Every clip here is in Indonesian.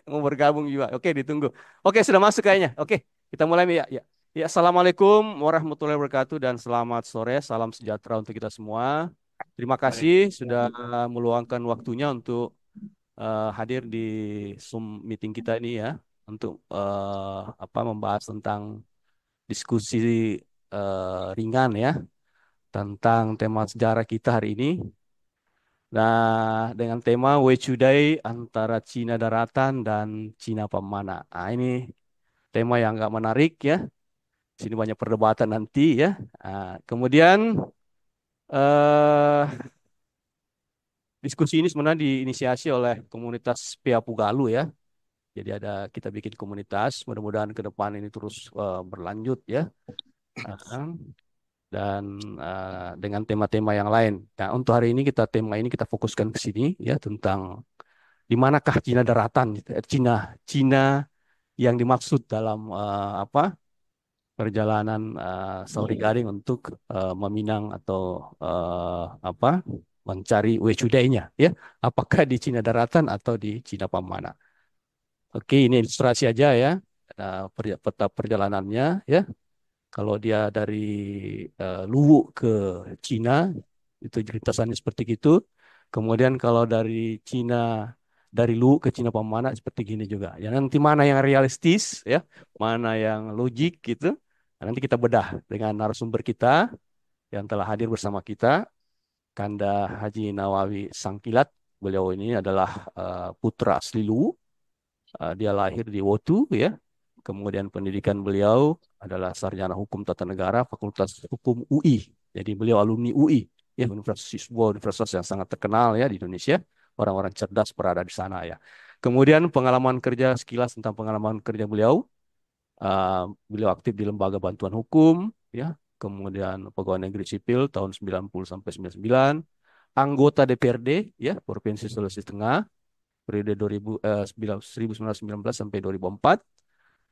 Mau bergabung juga. Oke, ditunggu. Oke, sudah masuk kayaknya. Oke, kita mulai ya. Ya. Ya, Assalamualaikum warahmatullahi wabarakatuh dan selamat sore. Salam sejahtera untuk kita semua. Terima kasih sudah Waalaikumsalam. meluangkan waktunya untuk hadir di Zoom meeting kita ini ya, untuk membahas tentang diskusi ringan ya tentang tema sejarah kita hari ini. Nah, dengan tema Wechudai antara Cina daratan dan Cina pemana. Nah, ini tema yang agak menarik ya. Sini banyak perdebatan nanti ya. Kemudian eh, diskusi ini sebenarnya diinisiasi oleh komunitas Pugalu ya. Jadi ada kita bikin komunitas. Mudah-mudahan ke depan ini terus berlanjut ya. Ah, dan dengan tema-tema yang lain. Nah, untuk hari ini tema ini kita fokuskan ke sini ya tentang di manakah Cina daratan, gitu ya. Cina yang dimaksud dalam perjalanan Sauri Garing untuk meminang atau mencari Wechudai-nya ya. Apakah di Cina daratan atau di Cina Pamana? Oke, ini ilustrasi aja ya. Peta perjalanannya ya. Kalau dia dari Luwu ke Cina, itu lintasannya seperti itu. Kemudian kalau dari Cina, dari Luwu ke Cina Pamana seperti gini juga. Ya nanti mana yang realistis, ya, mana yang logik gitu. Nah, nanti kita bedah dengan narasumber kita yang telah hadir bersama kita, Kanda Haji Nawawi Sangkilat. Beliau ini adalah putra asli Luwu. Dia lahir di Wotu, ya. Kemudian pendidikan beliau adalah sarjana hukum tata negara Fakultas Hukum UI. Jadi beliau alumni UI, ya, sebuah universitas yang sangat terkenal ya di Indonesia. Orang-orang cerdas berada di sana ya. Kemudian pengalaman kerja sekilas tentang pengalaman kerja beliau. Beliau aktif di lembaga bantuan hukum, ya. Kemudian pegawai negeri sipil tahun 90 sampai 99. Anggota DPRD, ya, Provinsi Sulawesi Tengah periode 1919 sampai 2004.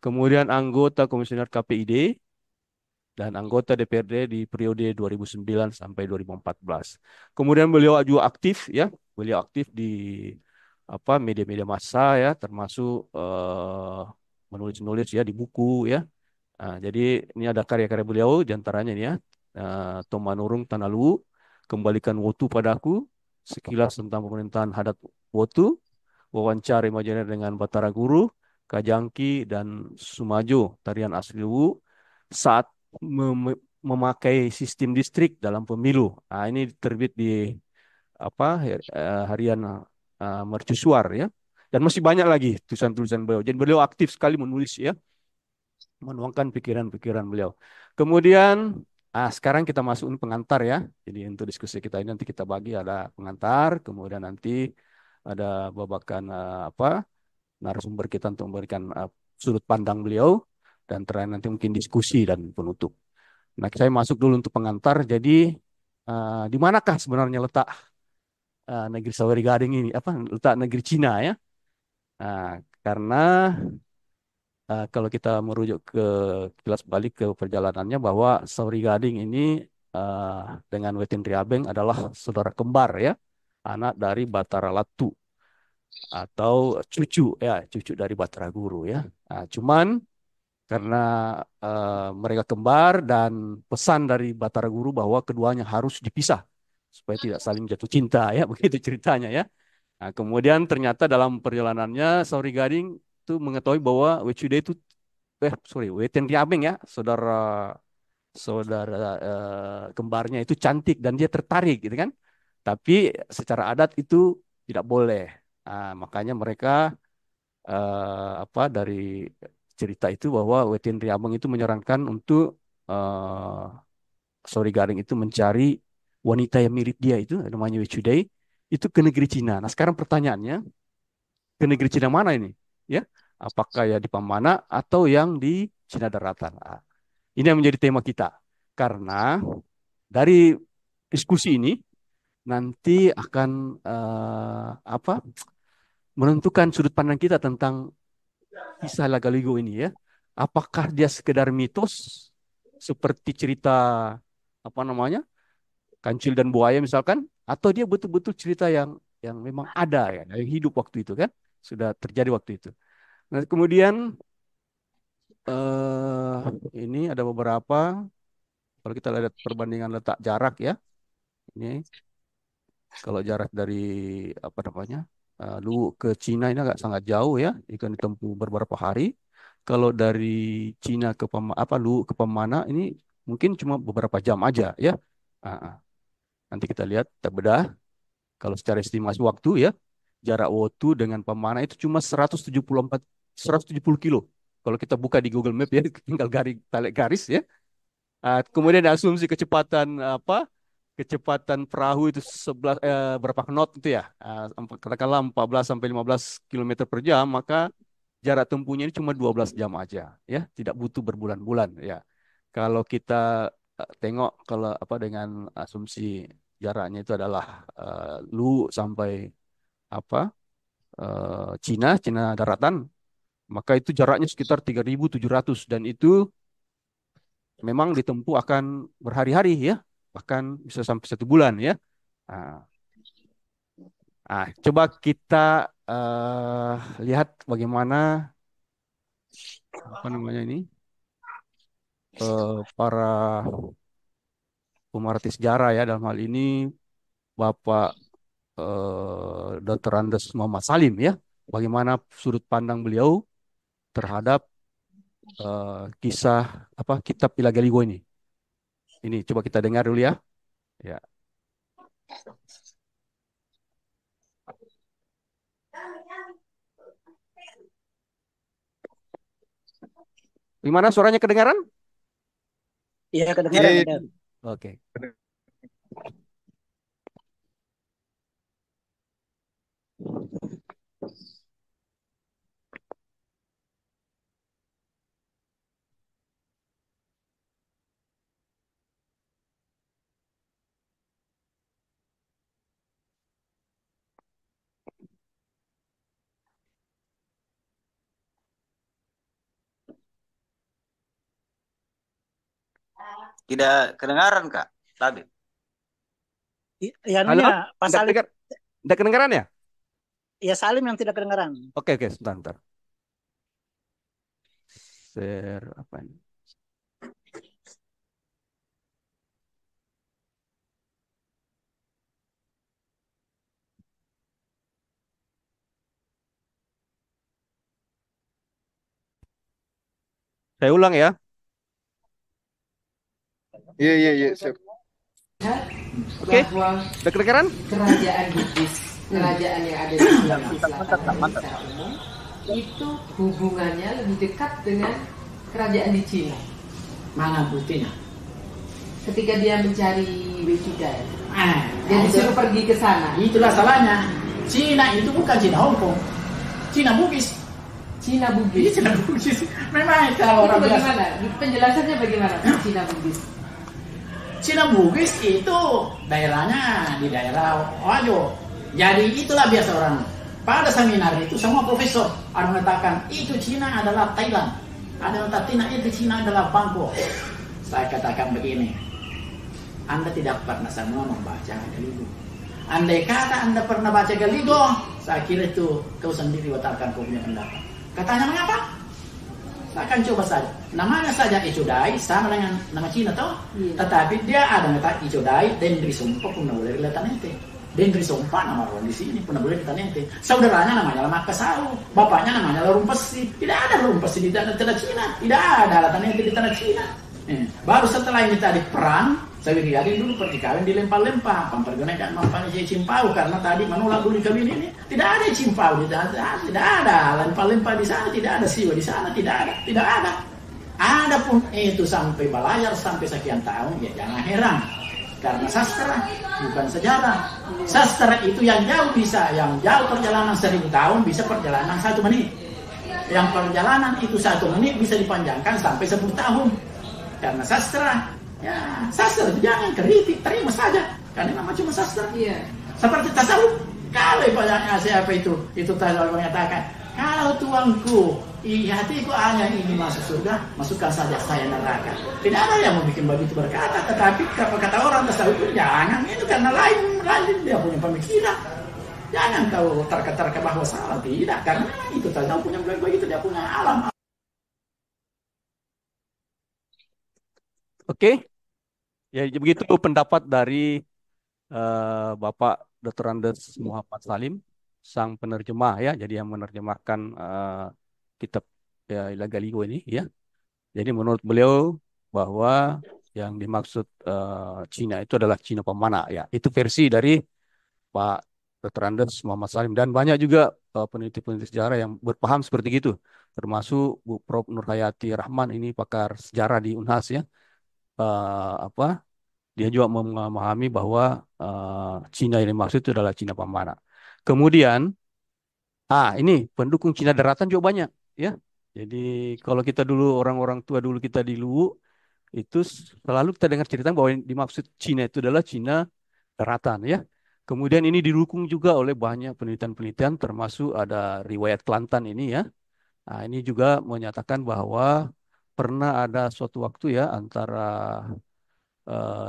Kemudian anggota Komisioner KPID dan anggota DPRD di periode 2009 sampai 2014. Kemudian beliau juga aktif ya, beliau aktif di media-media massa ya, termasuk menulis-nulis ya di buku ya. Nah, jadi ini ada karya-karya beliau diantaranya ini ya, Tomanurung Tanalu, Kembalikan Wotu Padaku, Sekilas tentang Pemerintahan Hadat Wotu, Wawancara Imajiner dengan Batara Guru, Kajangki dan Sumajo, tarian asli Luwu, saat memakai sistem distrik dalam pemilu. Nah, ini terbit di harian Mercusuar ya. Dan masih banyak lagi tulisan-tulisan beliau. Jadi beliau aktif sekali menulis ya, menuangkan pikiran-pikiran beliau. Kemudian, sekarang kita masukin pengantar ya. Jadi untuk diskusi kita ini nanti kita bagi ada pengantar, kemudian nanti ada babakan narasumber kita untuk memberikan sudut pandang beliau, dan terakhir nanti mungkin diskusi dan penutup. Nah, saya masuk dulu untuk pengantar. Jadi, di manakah sebenarnya letak negeri Sawadee Gading ini? Letak negeri Cina ya? Nah, karena kalau kita merujuk ke kilas balik ke perjalanannya bahwa Sauri Gading ini eh, dengan Wetin Riabeng adalah saudara kembar ya, anak dari Batara Latu atau cucu dari Batara Guru ya. Nah, cuman karena mereka kembar dan pesan dari Batara Guru bahwa keduanya harus dipisah supaya tidak saling jatuh cinta ya, begitu ceritanya ya. Nah, kemudian ternyata dalam perjalanannya Sauri Gading itu mengetahui bahwa Wecude itu Weten Riabeng ya, saudara saudara kembarnya itu cantik dan dia tertarik gitu kan. Tapi secara adat itu tidak boleh. Nah, makanya mereka dari cerita itu bahwa Wetin Riabeng itu menyarankan untuk Sauri Gading itu mencari wanita yang mirip dia itu namanya Wechudai itu ke negeri Cina. Nah, sekarang pertanyaannya, ke negeri Cina mana ini? Ya, apakah ya di Pamana atau yang di Cina Daratan? Nah, ini yang menjadi tema kita. Karena dari diskusi ini nanti akan apa menentukan sudut pandang kita tentang kisah Lagaligo ini ya. Apakah dia sekedar mitos seperti cerita apa namanya Kancil dan Buaya misalkan, atau dia betul-betul cerita yang memang ada ya, yang hidup waktu itu kan? sudah terjadi waktu itu. Nah, kemudian ini ada beberapa, kalau kita lihat perbandingan letak jarak ya, ini kalau jarak dari apa namanya Luwu ke Cina ini agak sangat jauh ya, akan ditempuh beberapa hari. Kalau dari Cina ke Luwu ke Pemana ini mungkin cuma beberapa jam aja ya. Ah, ah. Nanti kita lihat, kita bedah. Kalau secara estimasi waktu ya, jarak Wotu dengan Pemana itu cuma 170 kilo. Kalau kita buka di Google Map ya, tinggal tarik garis ya. Kemudian asumsi kecepatan kecepatan perahu itu 11 berapa knot itu ya? Katakanlah 14 sampai 15 kilometer per jam, maka jarak tempuhnya ini cuma 12 jam aja ya, tidak butuh berbulan-bulan ya. Kalau kita tengok kalau dengan asumsi jaraknya itu adalah Lu sampai apa Cina daratan, maka itu jaraknya sekitar 3.700 dan itu memang ditempuh akan berhari-hari ya, bahkan bisa sampai 1 bulan ya. Nah, coba kita lihat bagaimana apa namanya ini para pemerhati sejarah ya, dalam hal ini Bapak Dr. Andes Muhammad Salim ya, bagaimana sudut pandang beliau terhadap kisah kitab Ilagaligo ini. Ini coba kita dengar dulu ya. Ya. Gimana suaranya, kedengaran? Iya, kedengaran. Iya. Oke. Tidak kedengaran, Kak, tadi. Halo? Pak Salim. Tidak kedengaran ya? Ya, Salim yang tidak kedengaran. Oke, sebentar. Share apa ini? Saya ulang ya. Iya. Oke, udah kedengaran? Kerajaan Bugis, kerajaan yang ada di Sulawesi Selatan umum, itu hubungannya lebih dekat dengan kerajaan di Cina. Mana buktinya? Ketika dia mencari Becukai, dia disuruh pergi ke sana. Itulah salahnya. Cina itu bukan Cina Hong Kong, Cina Bugis. Cina Bugis. Cina Bugis. Memang kalau orang bagaimana? Penjelasannya bagaimana? Cina Bugis. Cina Bugis itu daerahnya di daerah Ojo. Jadi itulah biasa orang. Pada seminar itu semua profesor ada mengatakan itu Cina adalah Thailand. Ada mengatakan itu Cina adalah Bangkok. Saya katakan begini. Anda tidak pernah semua membaca Galigo. Andai kata Anda pernah baca Galigo, saya kira itu kau sendiri batalkan kau punya pendapat. Katanya mengapa? Saya akan coba saja. Namanya saja Icodai sama dengan nama Cina toh. Tetapi dia ada kata Icodai Dendri Sompa pun boleh kelihatan ente. Dendri Sompa nama orang di sini pun boleh kelihatan ente. Saudaranya namanya Makasau, bapaknya namanya Rumpesi. Tidak ada Rumpesi di tanah Cina. Tidak ada alatan ente di tanah Cina. Baru setelah ini tadi perang, saya bikin dulu pertikaian dilempar-lempar, pampergona dan mampannya Cimpau karena tadi menolak dulu kawin ini. Tidak ada Cimpau di sana, tidak ada lempar-lempar di sana, tidak ada siwa di sana, tidak ada. Adapun itu sampai balayar sampai sekian tahun, ya jangan heran. Karena sastra bukan sejarah. Sastra itu yang jauh perjalanan 1000 tahun bisa perjalanan 1 menit. Yang perjalanan itu 1 menit bisa dipanjangkan sampai 10 tahun. Karena sastra, ya sastra jangan kritik, terima saja. Karena nama cuma sastra. Iya. Seperti tasawuf. Kalau banyak siapa itu tasawuf mengatakan, kalau tuanku, hatiku hanya ingin masuk surga, masukkan saja saya neraka. Tidak ada yang membuat begitu berkata, tetapi kata orang tasawuf itu jangan itu karena lain dia punya pemikiran. Jangan kau terka-terka bahwa salah, tidak, karena itu saja punya begitu, dia punya alam. Oke, ya begitu pendapat dari Bapak Dr. Andes Muhammad Salim, sang penerjemah ya, jadi yang menerjemahkan kitab ya, Ilagaligo ini ya. Jadi menurut beliau bahwa yang dimaksud Cina itu adalah Cina pemana ya. Itu versi dari Pak Dr. Andes Muhammad Salim dan banyak juga peneliti-peneliti sejarah yang berpaham seperti itu. Termasuk Bu Prof. Nurhayati Rahman ini pakar sejarah di Unhas ya. Apa dia juga memahami bahwa Cina yang dimaksud itu adalah Cina pemana. Kemudian, ini pendukung Cina daratan juga banyak, ya. Jadi kalau kita dulu orang-orang tua dulu kita di Luwu itu selalu kita dengar cerita bahwa yang dimaksud Cina itu adalah Cina daratan, ya. Kemudian ini didukung juga oleh banyak penelitian-penelitian, termasuk ada riwayat Kelantan ini, ya. Nah, ini juga menyatakan bahwa pernah ada suatu waktu ya antara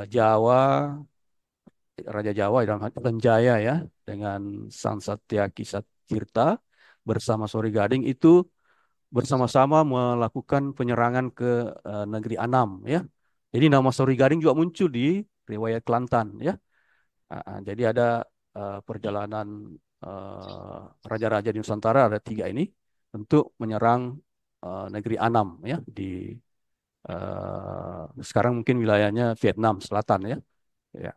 Jawa, Raja Jawa dalam hal Penjaya ya, dengan Sang Satyaki Satirta bersama Sori Gading itu bersama-sama melakukan penyerangan ke negeri Anam ya. Jadi nama Sori Gading juga muncul di riwayat Kelantan ya. Jadi ada perjalanan raja-raja di Nusantara ada 3 ini untuk menyerang negeri Anam ya di sekarang mungkin wilayahnya Vietnam Selatan ya. Ya.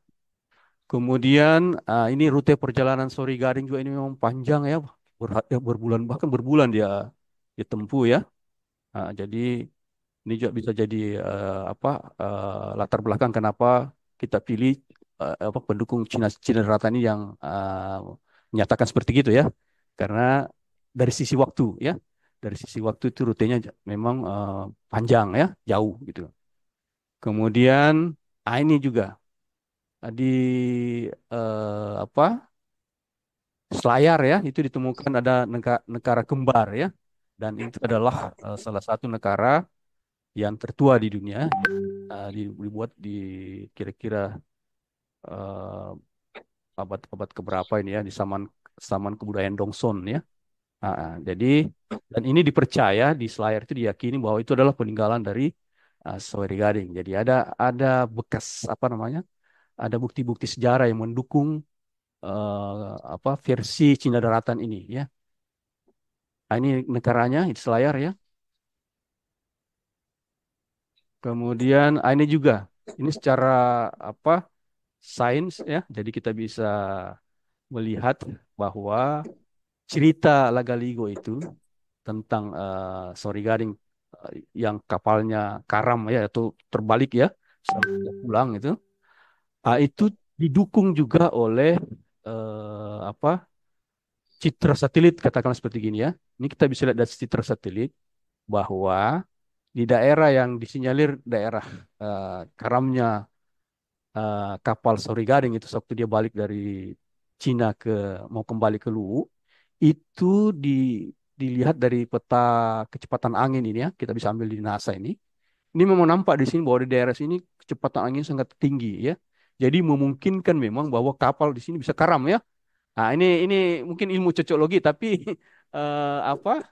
Kemudian ini rute perjalanan Sori Gading juga ini memang panjang ya, berbulan bahkan berbulan dia ditempuh ya. Jadi ini juga bisa jadi latar belakang kenapa kita pilih pendukung Cina Cina Daratan ini yang menyatakan seperti gitu ya. Karena dari sisi waktu ya, dari sisi waktu itu rutenya memang panjang ya, jauh gitu. Kemudian ini juga di Selayar ya itu ditemukan ada negara kembar ya dan itu adalah salah satu negara yang tertua di dunia dibuat di kira-kira eh, abad-abad keberapa ini ya di zaman zaman kebudayaan Dongson ya. Jadi dan ini dipercaya di Selayar itu diyakini bahwa itu adalah peninggalan dari Soeri Gading. Jadi ada bekas apa namanya? Ada bukti-bukti sejarah yang mendukung versi Cina Daratan ini ya. Ini negaranya di Selayar ya. Kemudian ini juga ini secara apa sains ya. Jadi kita bisa melihat bahwa cerita Lagaligo itu tentang Sori Gading yang kapalnya karam ya atau terbalik ya sampai dia pulang itu didukung juga oleh apa citra satelit katakanlah seperti gini ya. Ini kita bisa lihat dari citra satelit bahwa di daerah yang disinyalir daerah karamnya kapal Sori Gading itu waktu dia balik dari Cina mau kembali ke Luwu itu dilihat dari peta kecepatan angin ini ya kita bisa ambil di NASA ini memang nampak di sini bahwa di daerah sini kecepatan angin sangat tinggi ya jadi memungkinkan memang bahwa kapal di sini bisa karam ya. Nah, ini mungkin ilmu cocoklogi tapi apa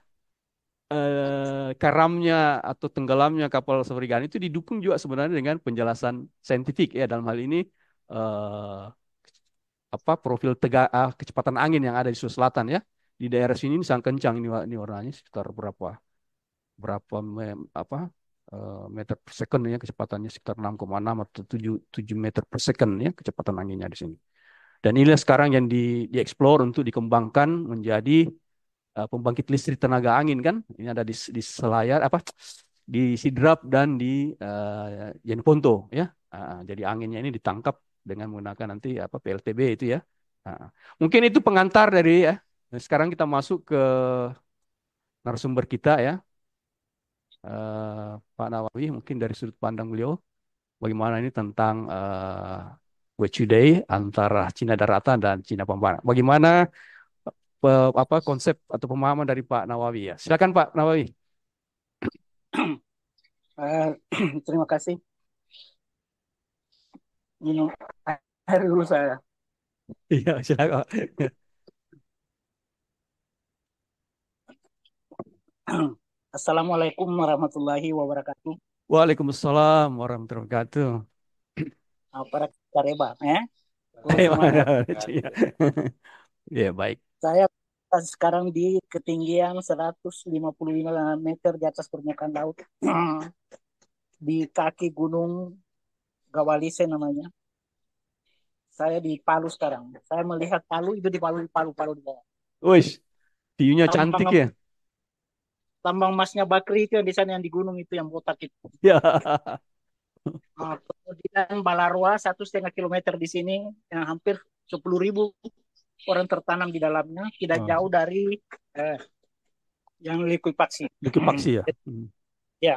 karamnya atau tenggelamnya kapal Seferigan itu didukung juga sebenarnya dengan penjelasan saintifik ya dalam hal ini eh, profil kecepatan angin yang ada di Sulawesi Selatan ya di daerah sini ini sangat kencang ini warnanya sekitar berapa berapa meter per second ya kecepatannya sekitar 6,6 atau 7 meter per second ya kecepatan anginnya di sini. Dan inilah sekarang yang dieksplor untuk dikembangkan menjadi pembangkit listrik tenaga angin kan. Ini ada di Selayar di Sidrap dan di Jeneponto ya. Jadi anginnya ini ditangkap dengan menggunakan nanti PLTB itu ya. Mungkin itu pengantar dari ya. Nah, sekarang kita masuk ke narasumber kita ya. Pak Nawawi mungkin dari sudut pandang beliau bagaimana ini tentang Day antara Cina Daratan dan Cina Pembana. Bagaimana konsep atau pemahaman dari Pak Nawawi ya. Silakan Pak Nawawi. Terima kasih. Minum air dulu saya. Iya, silakan. Assalamualaikum warahmatullahi wabarakatuh. Waalaikumsalam warahmatullahi wabarakatuh. Para kareba, Mana? semangat. Iya. Ya, baik. Saya sekarang di ketinggian 155 meter di atas permukaan laut, di kaki Gunung Gawalise namanya. Saya di Palu sekarang. Saya melihat Palu itu di Palu, Palu di bawah. Wih, view-nya cantik Tambang ya. tambang emasnya Bakri itu yang di sana yang di gunung itu yang botak itu. Ya. Kemudian Balarwa 1,5 kilometer di sini yang hampir 10.000 orang tertanam di dalamnya, tidak Oh, jauh dari yang likuifaksi. likuifaksi ya. Ya,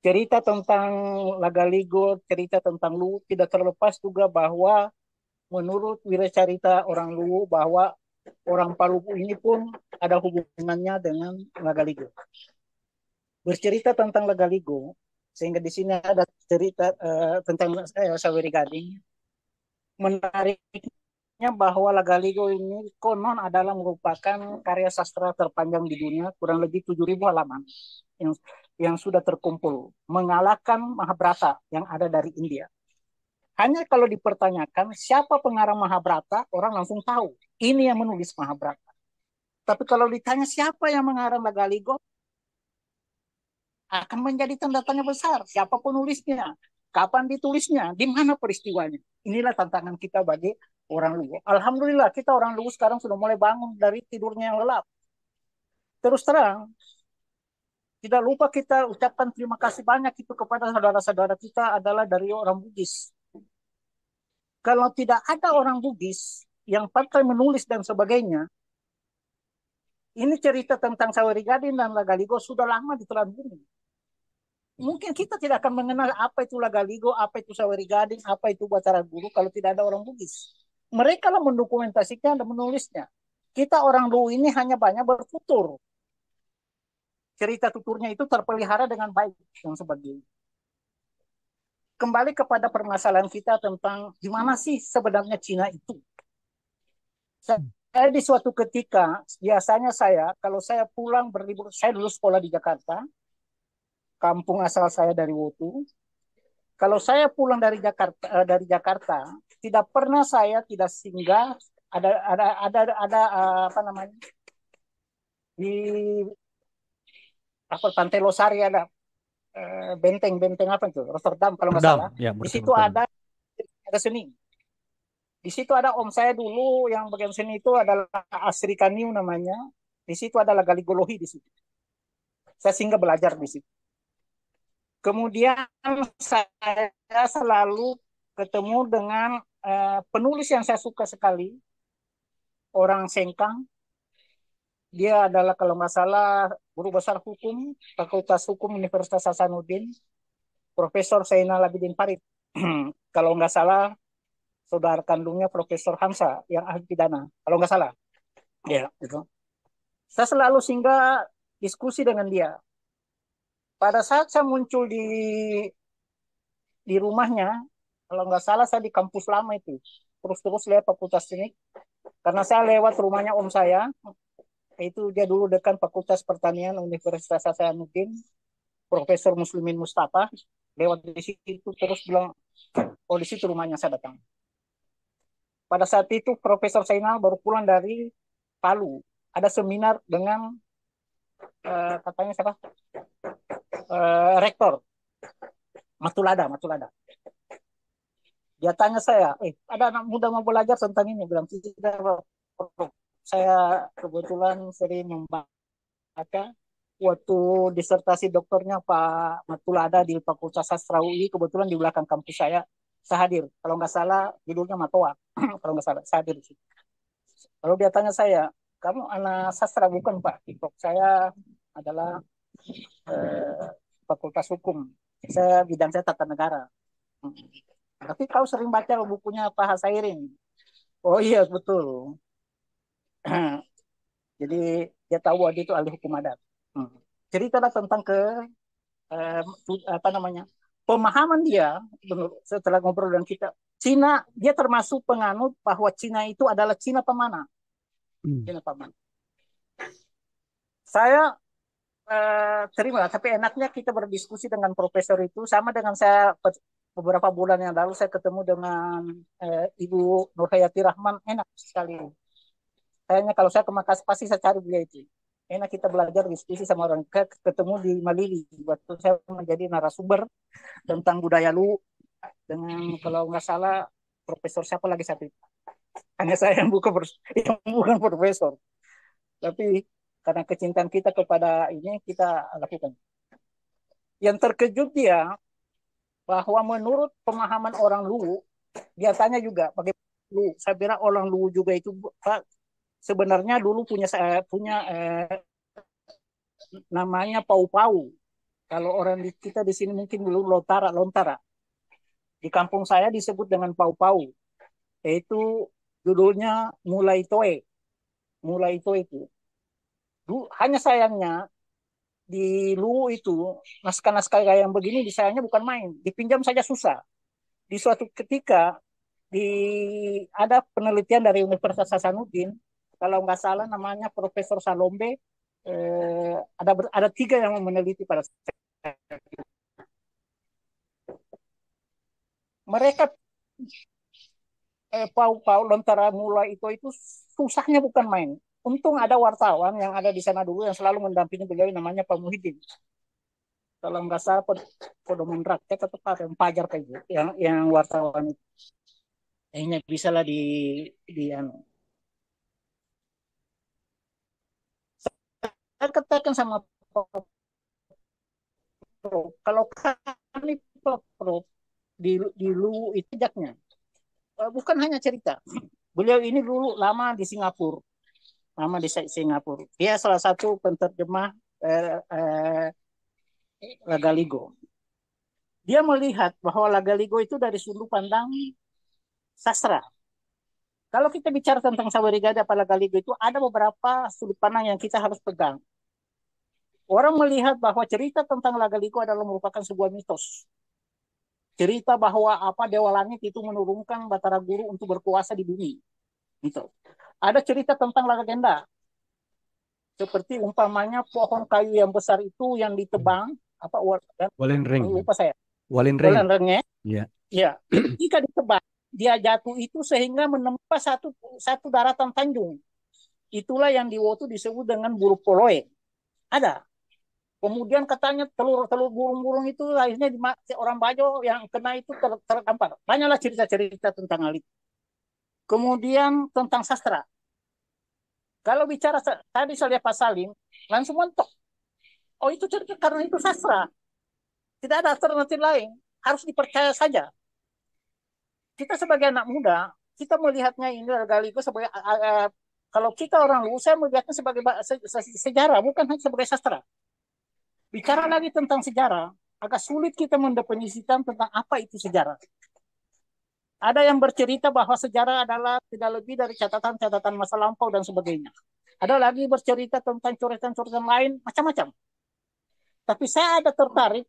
cerita tentang Lagaligo, cerita tentang Luwu tidak terlepas juga bahwa menurut wiracarita orang Luwu bahwa orang Paluku ini pun ada hubungannya dengan Lagaligo. Bercerita tentang Lagaligo, sehingga di sini ada cerita tentang Saweri Gading. Menariknya bahwa Lagaligo ini konon adalah merupakan karya sastra terpanjang di dunia, kurang lebih 7.000 halaman yang sudah terkumpul, mengalahkan Mahabharata yang ada dari India. Hanya kalau dipertanyakan siapa pengarang Mahabharata, orang langsung tahu ini yang menulis Mahabharata. Tapi kalau ditanya siapa yang mengarang Lagaligo, akan menjadi tanda tanya besar. Siapa penulisnya? Kapan ditulisnya? Di mana peristiwanya? Inilah tantangan kita bagi orang Luwu. Alhamdulillah kita orang Luwu sekarang sudah mulai bangun dari tidurnya yang lelap. Terus terang, tidak lupa kita ucapkan terima kasih banyak itu kepada saudara-saudara kita adalah dari orang Bugis. Kalau tidak ada orang Bugis yang pandai menulis dan sebagainya, ini cerita tentang Saweri Gading dan Lagaligo sudah lama ditelan bumi. Mungkin kita tidak akan mengenal apa itu Lagaligo, apa itu Saweri Gading, apa itu Batara Guru kalau tidak ada orang Bugis. Mereka lah mendokumentasikan dan menulisnya. Kita orang Luwu ini hanya banyak bertutur. Cerita tuturnya itu terpelihara dengan baik dan sebagainya. Kembali kepada permasalahan kita tentang gimana sih sebenarnya Cina itu. Saya di suatu ketika, biasanya kalau saya pulang berlibur, saya dulu sekolah di Jakarta, kampung asal saya dari Wotu. Kalau saya pulang dari Jakarta, tidak pernah saya tidak singgah ada apa namanya di Pantai Losari ada benteng apa itu Rotterdam kalau nggak salah. Ya, di situ ada seni. Di situ ada om saya dulu yang bagian seni itu adalah Asri Kaniu namanya. Di situ ada Lagaligolohi di situ. Saya singgah belajar di situ. Kemudian saya selalu ketemu dengan penulis yang saya suka sekali, orang Sengkang. Dia adalah kalau nggak salah guru besar hukum, Fakultas Hukum Universitas Hasanuddin, Profesor Zainal Abidin Farid. Kalau nggak salah, saudara kandungnya Profesor Hamsa yang ahli pidana. Kalau nggak salah, ya gitu. Saya selalu singgah diskusi dengan dia. Pada saat saya muncul di rumahnya, kalau nggak salah saya di kampus lama itu, terus lihat Fakultas Teknik, karena saya lewat rumahnya om saya, itu dia dulu dekan Fakultas Pertanian Universitas Hasanuddin, Profesor Muslimin Mustafa, lewat di situ terus bilang, oh di situ rumahnya saya datang. Pada saat itu Profesor Zainal baru pulang dari Palu, ada seminar dengan katanya siapa? Rektor Matulada. Dia tanya saya, ada anak muda mau belajar tentang ini, bilang tidak. Saya kebetulan sering membaca waktu disertasi doktornya Pak Matulada di Fakultas Sastra UI, kebetulan di belakang kampus saya hadir. Kalau nggak salah judulnya Matoa, kalau nggak salah saya hadir di situ. Lalu dia tanya saya, kamu anak sastra bukan Pak? Saya adalah Fakultas Hukum. Bidang saya tata negara. Tapi kau sering baca bukunya Pak Hasairin? Oh iya betul. Jadi dia tahu dia itu ahli hukum adat. Ceritalah tentang apa namanya pemahaman dia setelah ngobrol dengan kita. Cina, dia termasuk penganut bahwa Cina itu adalah Cina pemana. Cina pemana. Saya terima, tapi enaknya kita berdiskusi dengan profesor itu sama dengan saya beberapa bulan yang lalu saya ketemu dengan Ibu Nurhayati Rahman, enak sekali. Kayaknya kalau saya ke Makassar pasti saya cari beliau itu. Enak kita belajar diskusi sama orang. Ketemu di Malili waktu saya menjadi narasumber tentang budaya Luwu dengan kalau nggak salah profesor siapa lagi satu. Hanya saya yang bukan profesor. Tapi karena kecintaan kita kepada ini kita lakukan. Yang terkejut dia bahwa menurut pemahaman orang Luwu, dia tanya juga bagaimana Luwu. Saya bilang orang Luwu juga itu Pak, sebenarnya dulu punya namanya pau-pau. Kalau orang kita di sini mungkin dulu lontara. Di kampung saya disebut dengan pau-pau. Yaitu judulnya Mulai Toe. Mulai Toe itu. Hanya sayangnya di Luwu itu naskah-naskah yang begini disayangnya bukan main, dipinjam saja susah. Di suatu ketika ada penelitian dari Universitas Hasanuddin, kalau nggak salah namanya Profesor Salombe, ada 3 yang meneliti pada saat mereka pau-pau lontara mulai itu susahnya bukan main. Untung ada wartawan yang ada di sana dulu yang selalu mendampingi beliau namanya Pak Muhyiddin. Kalau nggak salah Pedoman Rakyat atau yang Pajar kayak gitu, yang wartawan itu. Ini bisa lah di saya katakan sama Pak Pro, kalau kami Pak Pro di Luwu itu jejaknya bukan hanya cerita. Beliau ini dulu lama di Singapura. Dia salah satu penterjemah Lagaligo. Dia melihat bahwa Lagaligo itu dari sudut pandang sastra. Kalau kita bicara tentang Sawarigada pada Lagaligo itu ada beberapa sudut pandang yang kita harus pegang. Orang melihat bahwa cerita tentang Lagaligo adalah merupakan sebuah mitos. Cerita bahwa Dewa Langit itu menurunkan Batara Guru untuk berkuasa di bumi. Gitu. Ada cerita tentang legenda. Seperti umpamanya pohon kayu yang besar itu yang ditebang, Wallen Ring. Lupa saya. Wallen Ring. Iya. Ya. Ketika ditebang, dia jatuh itu sehingga menempa satu daratan Tanjung. Itulah yang di Wotu disebut dengan Buruk Poloe. Ada. Kemudian katanya telur burung-burung itu akhirnya orang Bajo yang kena itu terdampar. Banyaklah cerita-cerita tentang hal itu. Kemudian tentang sastra. Kalau bicara tadi saya lihat Pak Salim, langsung mentok. Oh itu cerita karena itu sastra. Tidak ada alternatif lain. Harus dipercaya saja. Kita sebagai anak muda, kita melihatnya ini Lagaligo sebagai kalau kita orang Luwu, saya melihatnya sebagai sejarah, bukan hanya sebagai sastra. Bicara lagi tentang sejarah, agak sulit kita mendefinisikan tentang apa itu sejarah. Ada yang bercerita bahwa sejarah adalah tidak lebih dari catatan-catatan masa lampau dan sebagainya. Ada lagi bercerita tentang coretan-coretan lain, macam-macam. Tapi saya ada tertarik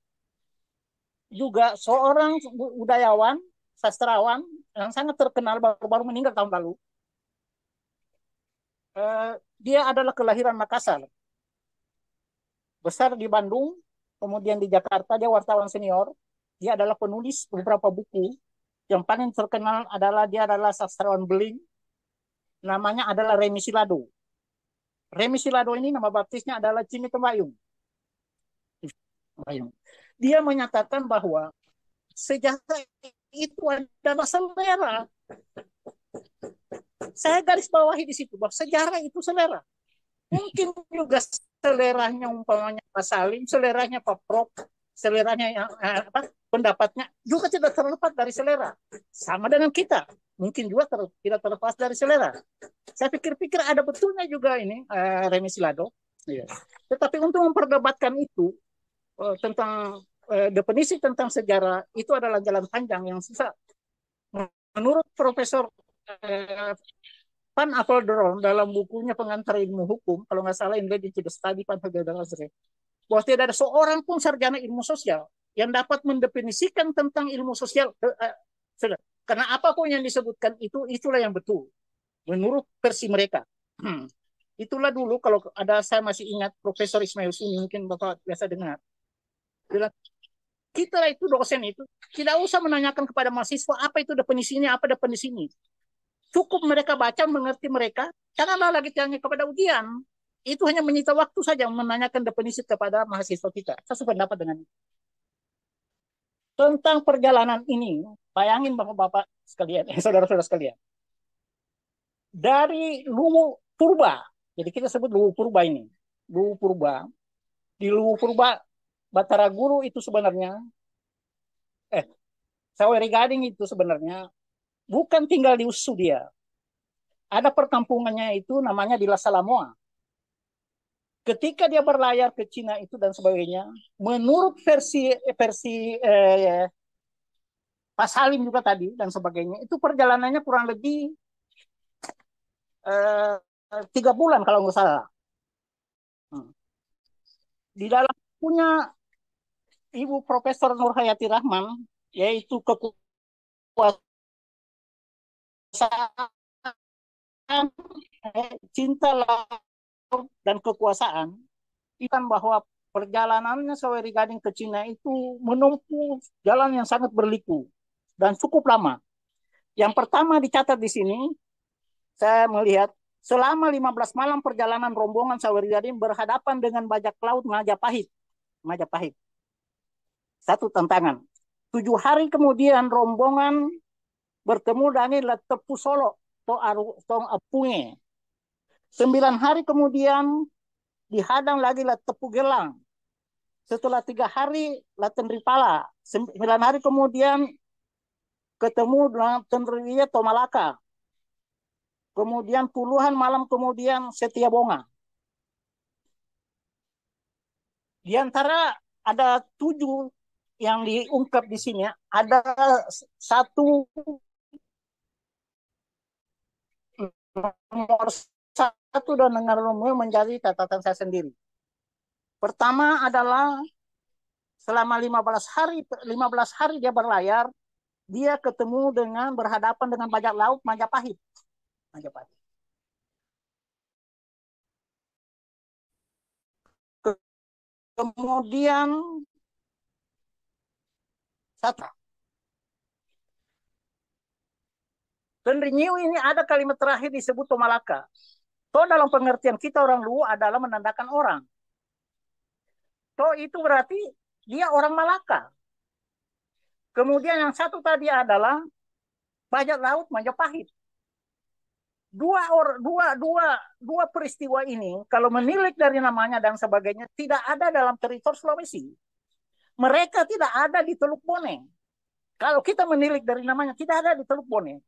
juga seorang budayawan, sastrawan yang sangat terkenal baru meninggal tahun lalu. Dia adalah kelahiran Makassar. Besar di Bandung, kemudian di Jakarta, dia wartawan senior. Dia adalah penulis beberapa buku. Yang paling terkenal dia adalah sastrawan beling. Namanya adalah Remi Silado. Remi Silado ini nama baptisnya adalah Cimi Tembayung. Dia menyatakan bahwa sejarah itu adalah selera. Saya garis bawahi di situ bahwa sejarah itu selera. Mungkin juga seleranya umpamanya Pak Salim, seleranya Pak Prof, seleranya yang pendapatnya juga tidak terlepas dari selera. Sama dengan kita, mungkin juga tidak terlepas dari selera. Saya pikir-pikir ada betulnya juga ini Remi Silado. Ya. Tetapi untuk memperdebatkan itu tentang definisi tentang sejarah itu adalah jalan panjang yang susah. Menurut Profesor Pan Apeldoorn dalam bukunya Pengantar Ilmu Hukum, kalau nggak salah India di Study Pan Apeldoorn, bahwa tidak ada seorang pun sarjana ilmu sosial yang dapat mendefinisikan tentang ilmu sosial. Karena apapun yang disebutkan itulah yang betul menurut versi mereka. Itulah dulu kalau ada, saya masih ingat Profesor Ismail Suni, mungkin Bapak biasa dengar. Bilang, kita itu dosen itu tidak usah menanyakan kepada mahasiswa apa itu definisinya, apa definisinya. Cukup mereka baca, mengerti mereka, janganlah lagi tanya kepada ujian. Itu hanya menyita waktu saja menanyakan definisi kepada mahasiswa kita. Saya sependapat dengan itu. Tentang perjalanan ini, bayangin Bapak-bapak sekalian, saudara-saudara sekalian. Dari Luwu Purba, jadi kita sebut Luwu Purba ini. Luwu Purba. Di Luwu Purba, Batara Guru itu sebenarnya, Saweri Gading itu sebenarnya bukan tinggal di Usu dia. Ada perkampungannya itu namanya di Lasalamoa. Ketika dia berlayar ke Cina itu dan sebagainya, menurut versi Pak Salim juga tadi dan sebagainya, itu perjalanannya kurang lebih 3 bulan kalau nggak salah. Di dalam punya Ibu Profesor Nur Hayati Rahman, yaitu kekuasaan, cinta laut dan kekuasaan, ikan bahwa perjalanannya Saweri Gading ke Cina itu menempuh jalan yang sangat berliku dan cukup lama. Yang pertama dicatat di sini, saya melihat selama 15 malam perjalanan rombongan Saweri Gading berhadapan dengan bajak laut Majapahit. Majapahit. Satu tantangan. 7 hari kemudian rombongan bertemu dengan Tepu Solo, Tong Apunge. 9 hari kemudian dihadang lagi Tepu Gelang. Setelah 3 hari Laten Ripala. 9 hari kemudian ketemu dengan Tenriya Tomalaka. Kemudian puluhan malam kemudian Setia Bonga. Di antara ada 7 yang diungkap di sini, ada satu nomor 1 dan nomor menjadi catatan saya sendiri. Pertama adalah selama 15 hari dia berlayar, dia ketemu dengan berhadapan dengan bajak laut Majapahit. Majapahit. Kemudian satu. Tenrinyiu ini ada kalimat terakhir disebut Tomalaka. To dalam pengertian kita orang Luwu adalah menandakan orang. To itu berarti dia orang Malaka. Kemudian yang satu tadi adalah bajak laut Majapahit. Dua peristiwa ini kalau menilik dari namanya dan sebagainya tidak ada dalam teritori Sulawesi. Mereka tidak ada di Teluk Bone. Kalau kita menilik dari namanya tidak ada di Teluk Bone.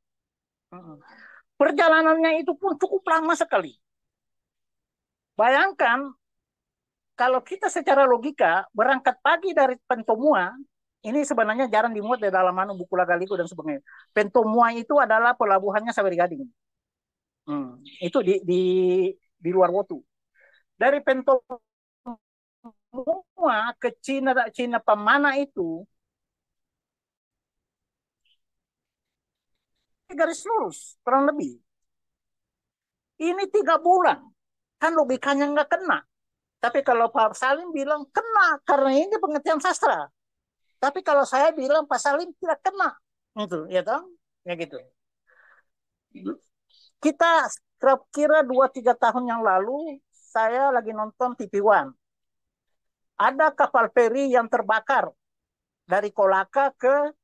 Perjalanannya itu pun cukup lama sekali. Bayangkan kalau kita secara logika berangkat pagi dari Pentomua, ini sebenarnya jarang dimuat di dalam buku Lagaligo dan sebagainya. Pentomua itu adalah pelabuhannya Saweri Gading. Itu di luar Wotu. Dari Pentomua ke Cina Pamana itu garis lurus kurang lebih. Ini 3 bulan. Kan logikanya nggak kena. Tapi kalau Pak Salim bilang kena karena ini pengertian sastra. Tapi kalau saya bilang Pak Salim tidak kena. Gitu, ya toh? Ya gitu. Kita kira 2-3 tahun yang lalu saya lagi nonton TV One. Ada kapal feri yang terbakar dari Kolaka ke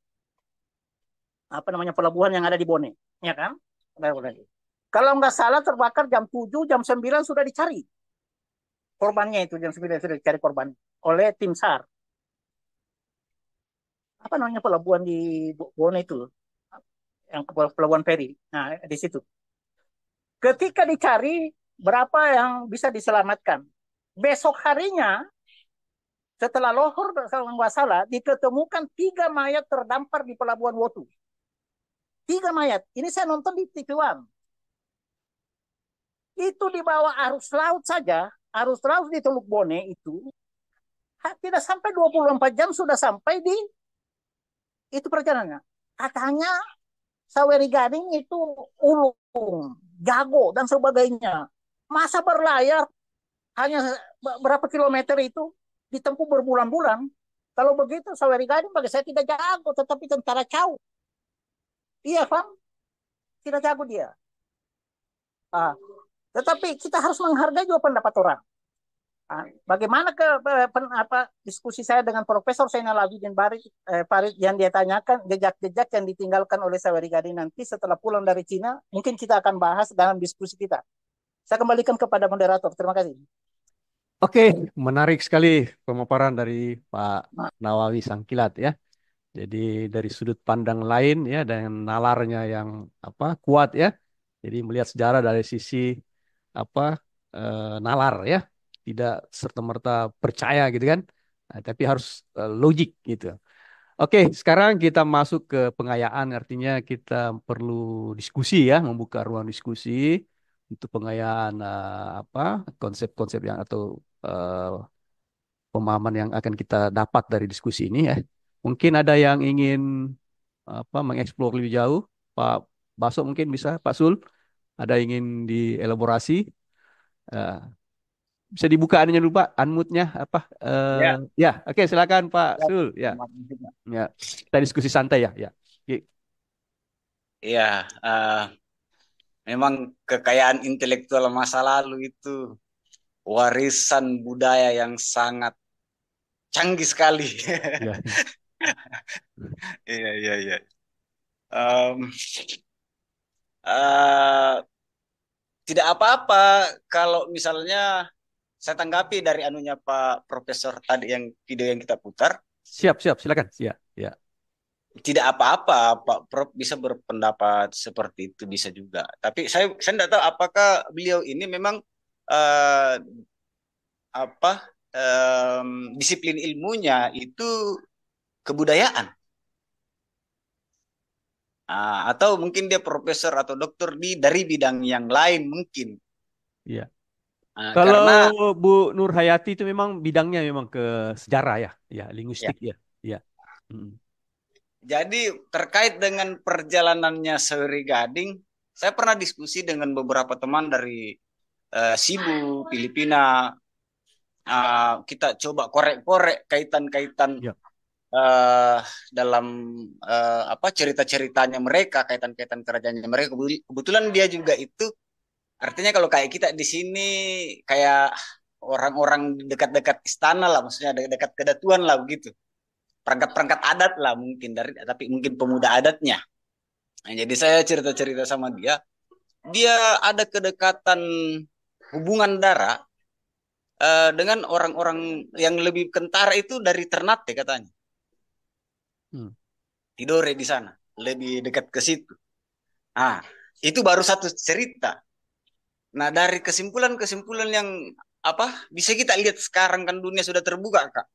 pelabuhan yang ada di Bone, ya kan? Kalau nggak salah terbakar jam 7, jam 9 sudah dicari. Korbannya itu jam 9 sudah dicari korban oleh tim SAR. Apa namanya pelabuhan di Bone itu? Yang pelabuhan feri. Nah, di situ. Ketika dicari, berapa yang bisa diselamatkan? Besok harinya, setelah lohor, kalau nggak salah, diketemukan 3 mayat terdampar di pelabuhan Wotu. 3 mayat. Ini saya nonton di TV One. Itu di bawah arus laut saja, arus laut di Teluk Bone itu, tidak sampai 24 jam sudah sampai di itu perjalanannya. Katanya Saweri Gading itu ulung, jago, dan sebagainya. Masa berlayar hanya berapa kilometer itu ditempuh berbulan-bulan. Kalau begitu, Saweri Gading bagi saya tidak jago, tetapi tentara Cau. Iya, Pak, tidak jago dia. Ah, tetapi kita harus menghargai juga pendapat orang. Bagaimana diskusi saya dengan Profesor Zainal Abidin Farid yang dia tanyakan jejak-jejak yang ditinggalkan oleh Saweri Gading nanti setelah pulang dari Cina, mungkin kita akan bahas dalam diskusi kita. Saya kembalikan kepada moderator. Terima kasih. Oke, menarik sekali pemaparan dari Pak Nawawi Sangkilat ya. Jadi dari sudut pandang lain ya dengan nalarnya yang kuat ya. Jadi melihat sejarah dari sisi nalar ya, tidak serta-merta percaya gitu kan. Nah, tapi harus logik gitu. Oke, sekarang kita masuk ke pengayaan, artinya kita perlu diskusi ya, membuka ruang diskusi untuk pengayaan konsep-konsep yang atau eh, pemahaman yang akan kita dapat dari diskusi ini ya. Mungkin ada yang ingin mengeksplor lebih jauh, Pak Baso mungkin bisa, Pak Sul, ada yang ingin dielaborasi. Eh, bisa dibuka ininya dulu Pak, unmute-nya apa? Ya. Ya, oke silakan Pak Ya, Sul. Ya, terima kasih, Pak. ya. Kita diskusi santai ya. Ya. Oke. Iya, memang kekayaan intelektual masa lalu itu warisan budaya yang sangat canggih sekali. Ya. Iya, iya, iya. Em, eh, Tidak apa-apa kalau misalnya saya tanggapi dari anunya Pak Profesor tadi yang video yang kita putar. Siap, siap, silakan. Ya, ya. Tidak apa-apa, Pak Prof bisa berpendapat seperti itu bisa juga. Tapi saya tidak tahu apakah beliau ini memang eh, apa disiplin ilmunya itu kebudayaan. Atau mungkin dia profesor atau dokter dari bidang yang lain mungkin. Iya. Kalau Karena Bu Nur Hayati itu memang bidangnya memang ke sejarah ya, ya ya, linguistik ya, ya. Mm. jadi terkait dengan perjalanannya Seri Gading, saya pernah diskusi dengan beberapa teman dari Cebu, Filipina. Kita coba korek-korek kaitan-kaitan Ya. dalam cerita-ceritanya mereka, kaitan-kaitan kerajaannya mereka. Kebetulan dia juga itu, artinya kalau kayak kita di sini kayak orang-orang dekat-dekat istana lah, maksudnya dekat kedatuan lah begitu. Perangkat-perangkat adat lah mungkin tapi mungkin pemuda adatnya. Nah, jadi saya cerita-cerita sama dia, dia ada kedekatan hubungan darah dengan orang-orang yang lebih kentara itu dari Ternate katanya. Tidore di sana, lebih dekat ke situ. Itu baru satu cerita. Nah, dari kesimpulan-kesimpulan yang bisa kita lihat sekarang kan dunia sudah terbuka, Kak.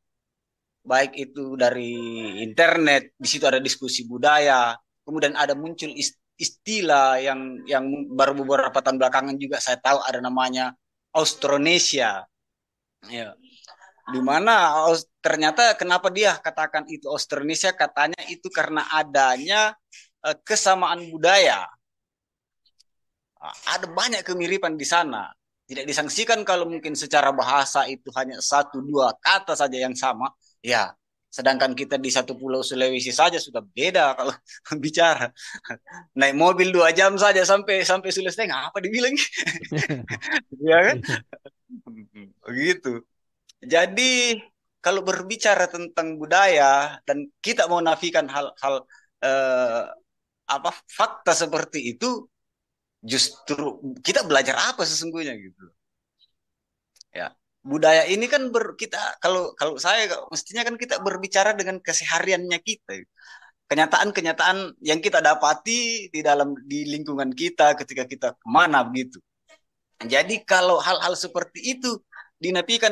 Baik itu dari internet, di situ ada diskusi budaya, kemudian ada muncul istilah yang baru beberapa tahun belakangan juga saya tahu ada namanya Austronesia. Ya. Di mana ternyata kenapa dia katakan itu Austronesia, katanya itu karena adanya kesamaan budaya. Ada banyak kemiripan di sana. Tidak disangsikan kalau mungkin secara bahasa itu hanya satu dua kata saja yang sama. Ya, sedangkan kita di satu pulau Sulawesi saja sudah beda kalau bicara. Naik mobil 2 jam saja sampai Sulawesi, apa dibilang? Ya kan? Begitu. Jadi kalau berbicara tentang budaya dan kita mau nafikan hal-hal fakta seperti itu, justru kita belajar apa sesungguhnya gitu. Ya, budaya ini kan kalau saya mestinya kan kita berbicara dengan kesehariannya kita. Kenyataan-kenyataan yang kita dapati di lingkungan kita ketika kita kemana begitu. Jadi kalau hal-hal seperti itu dinafikan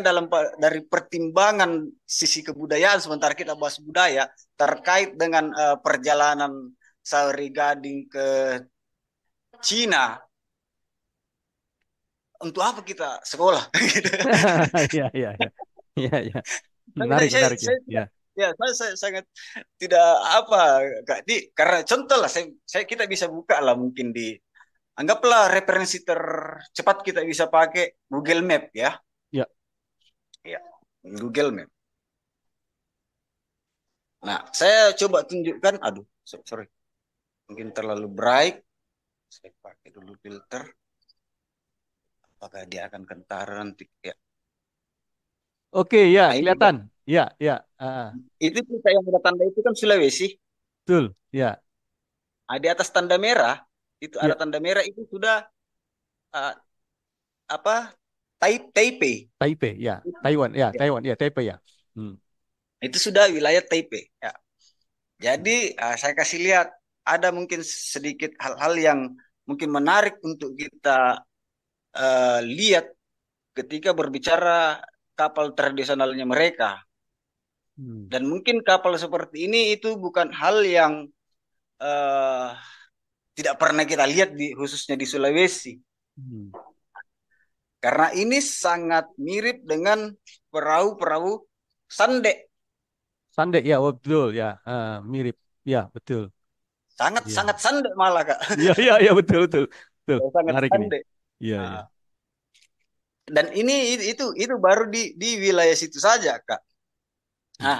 dari pertimbangan sisi kebudayaan, sementara kita bahas budaya terkait dengan perjalanan Sari Gading ke Cina, untuk apa kita sekolah? Ya, ya, ya, ya, ya. Menarik, menarik ya. Ya, saya sangat tidak Kak Di, karena contoh lah, kita bisa buka lah mungkin di Anggaplah referensi tercepat kita bisa pakai Google Map ya. Ya. Ya, Google Map. Nah, saya coba tunjukkan, aduh, sorry, mungkin terlalu bright. Saya pakai dulu filter. Apakah dia akan kentara nanti? Ya. Oke, ya, Nah, ini kelihatan. Ya, ya. itu kita yang ada tanda itu kan Sulawesi. Betul. Ya, Nah, di atas tanda merah itu ya. ada tanda merah itu sudah uh, apa? Taipei. Taipei, ya. Taiwan, ya. Ya. Taiwan, ya. Taipei, ya. Hmm. Itu sudah wilayah Taipei. Ya. Jadi saya kasih lihat ada mungkin sedikit hal-hal yang mungkin menarik untuk kita lihat ketika berbicara kapal tradisionalnya mereka. Hmm. Dan mungkin kapal seperti ini itu bukan hal yang eh, tidak pernah kita lihat khususnya di Sulawesi. Hmm. Karena ini sangat mirip dengan perahu-perahu sandek. Sandek, ya, betul, ya. Mirip, ya, betul. Sangat-sangat Ya, sandek malah, Kak. ya, ya, ya, betul, betul, betul. Sangat Menarik ini. sandek. Iya, iya. Nah, dan ini itu baru di wilayah situ saja, Kak. Hmm. Nah,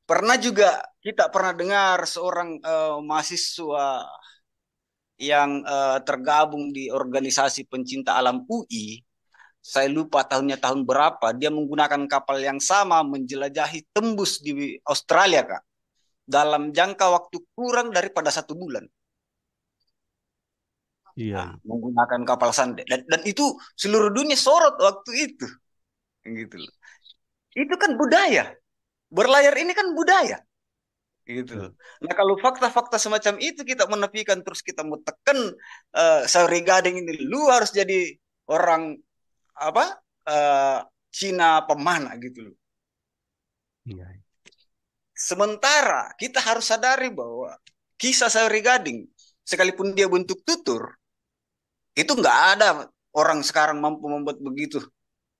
pernah juga kita pernah dengar seorang mahasiswa yang tergabung di organisasi pencinta alam UI. Saya lupa tahunnya tahun berapa. Dia menggunakan kapal yang sama menjelajahi tembus di Australia, Kak. Dalam jangka waktu kurang daripada 1 bulan. Iya, Nah, iya. menggunakan kapal sandek. Dan itu seluruh dunia sorot waktu itu. Gitu loh. Itu kan budaya. Berlayar ini kan budaya. Gitu loh. Betul. Nah, kalau fakta-fakta semacam itu kita menepikan terus kita mau tekan Sauri Gading ini, lu harus jadi orang apa? eh, Cina pemana gitu loh. Iya, iya. Sementara kita harus sadari bahwa kisah Sauri Gading sekalipun dia bentuk tutur itu nggak ada orang sekarang mampu membuat begitu.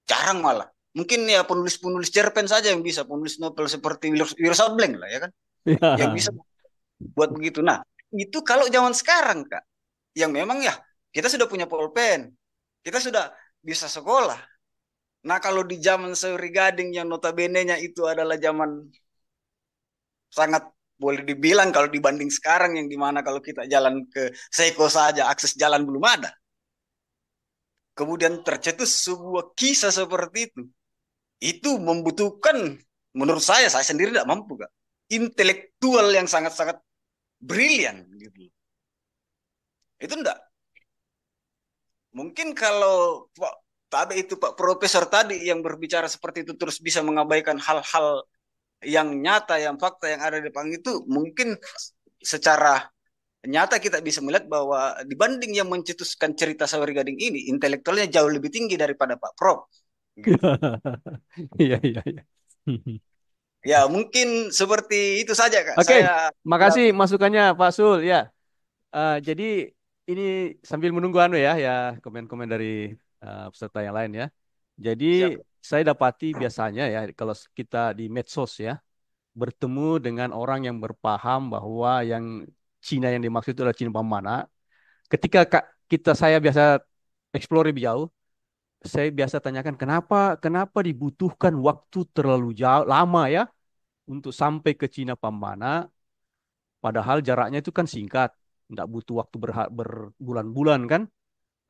Jarang malah. Mungkin ya penulis-penulis cerpen saja yang bisa, penulis novel seperti Wiro Sableng lah ya kan, yang bisa Iya. buat begitu. Nah, itu kalau zaman sekarang, Kak, yang memang ya kita sudah punya pulpen, kita sudah bisa sekolah. Nah, kalau di zaman Sauri Gading yang notabene-nya itu adalah zaman sangat boleh dibilang kalau dibanding sekarang yang dimana kalau kita jalan ke Seiko saja akses jalan belum ada. Kemudian tercetus sebuah kisah seperti itu membutuhkan menurut saya sendiri tidak mampu, Kak. Intelektual yang sangat-sangat brilian gitu. Itu enggak. Mungkin kalau Pak tadi itu Pak Profesor tadi yang berbicara seperti itu terus bisa mengabaikan hal-hal yang nyata, yang fakta yang ada di depan itu, mungkin secara nyata kita bisa melihat bahwa dibanding yang mencetuskan cerita Sauri Gading ini, intelektualnya jauh lebih tinggi daripada Pak Prof. Gitu. Iya, iya, iya. Ya, mungkin seperti itu saja, Kak. Oke, Saya makasih masukannya Pak Sul. Ya, jadi ini sambil menunggu ya komen-komen dari peserta yang lain ya. Jadi siap. saya dapati biasanya ya kalau kita di medsos ya bertemu dengan orang yang berpaham bahwa yang Cina yang dimaksud itu adalah Cina pemana. Ketika saya biasa explore lebih jauh, saya biasa tanyakan kenapa dibutuhkan waktu terlalu jauh lama ya untuk sampai ke Cina pemana. Padahal jaraknya itu kan singkat, nggak butuh waktu berbulan-bulan kan.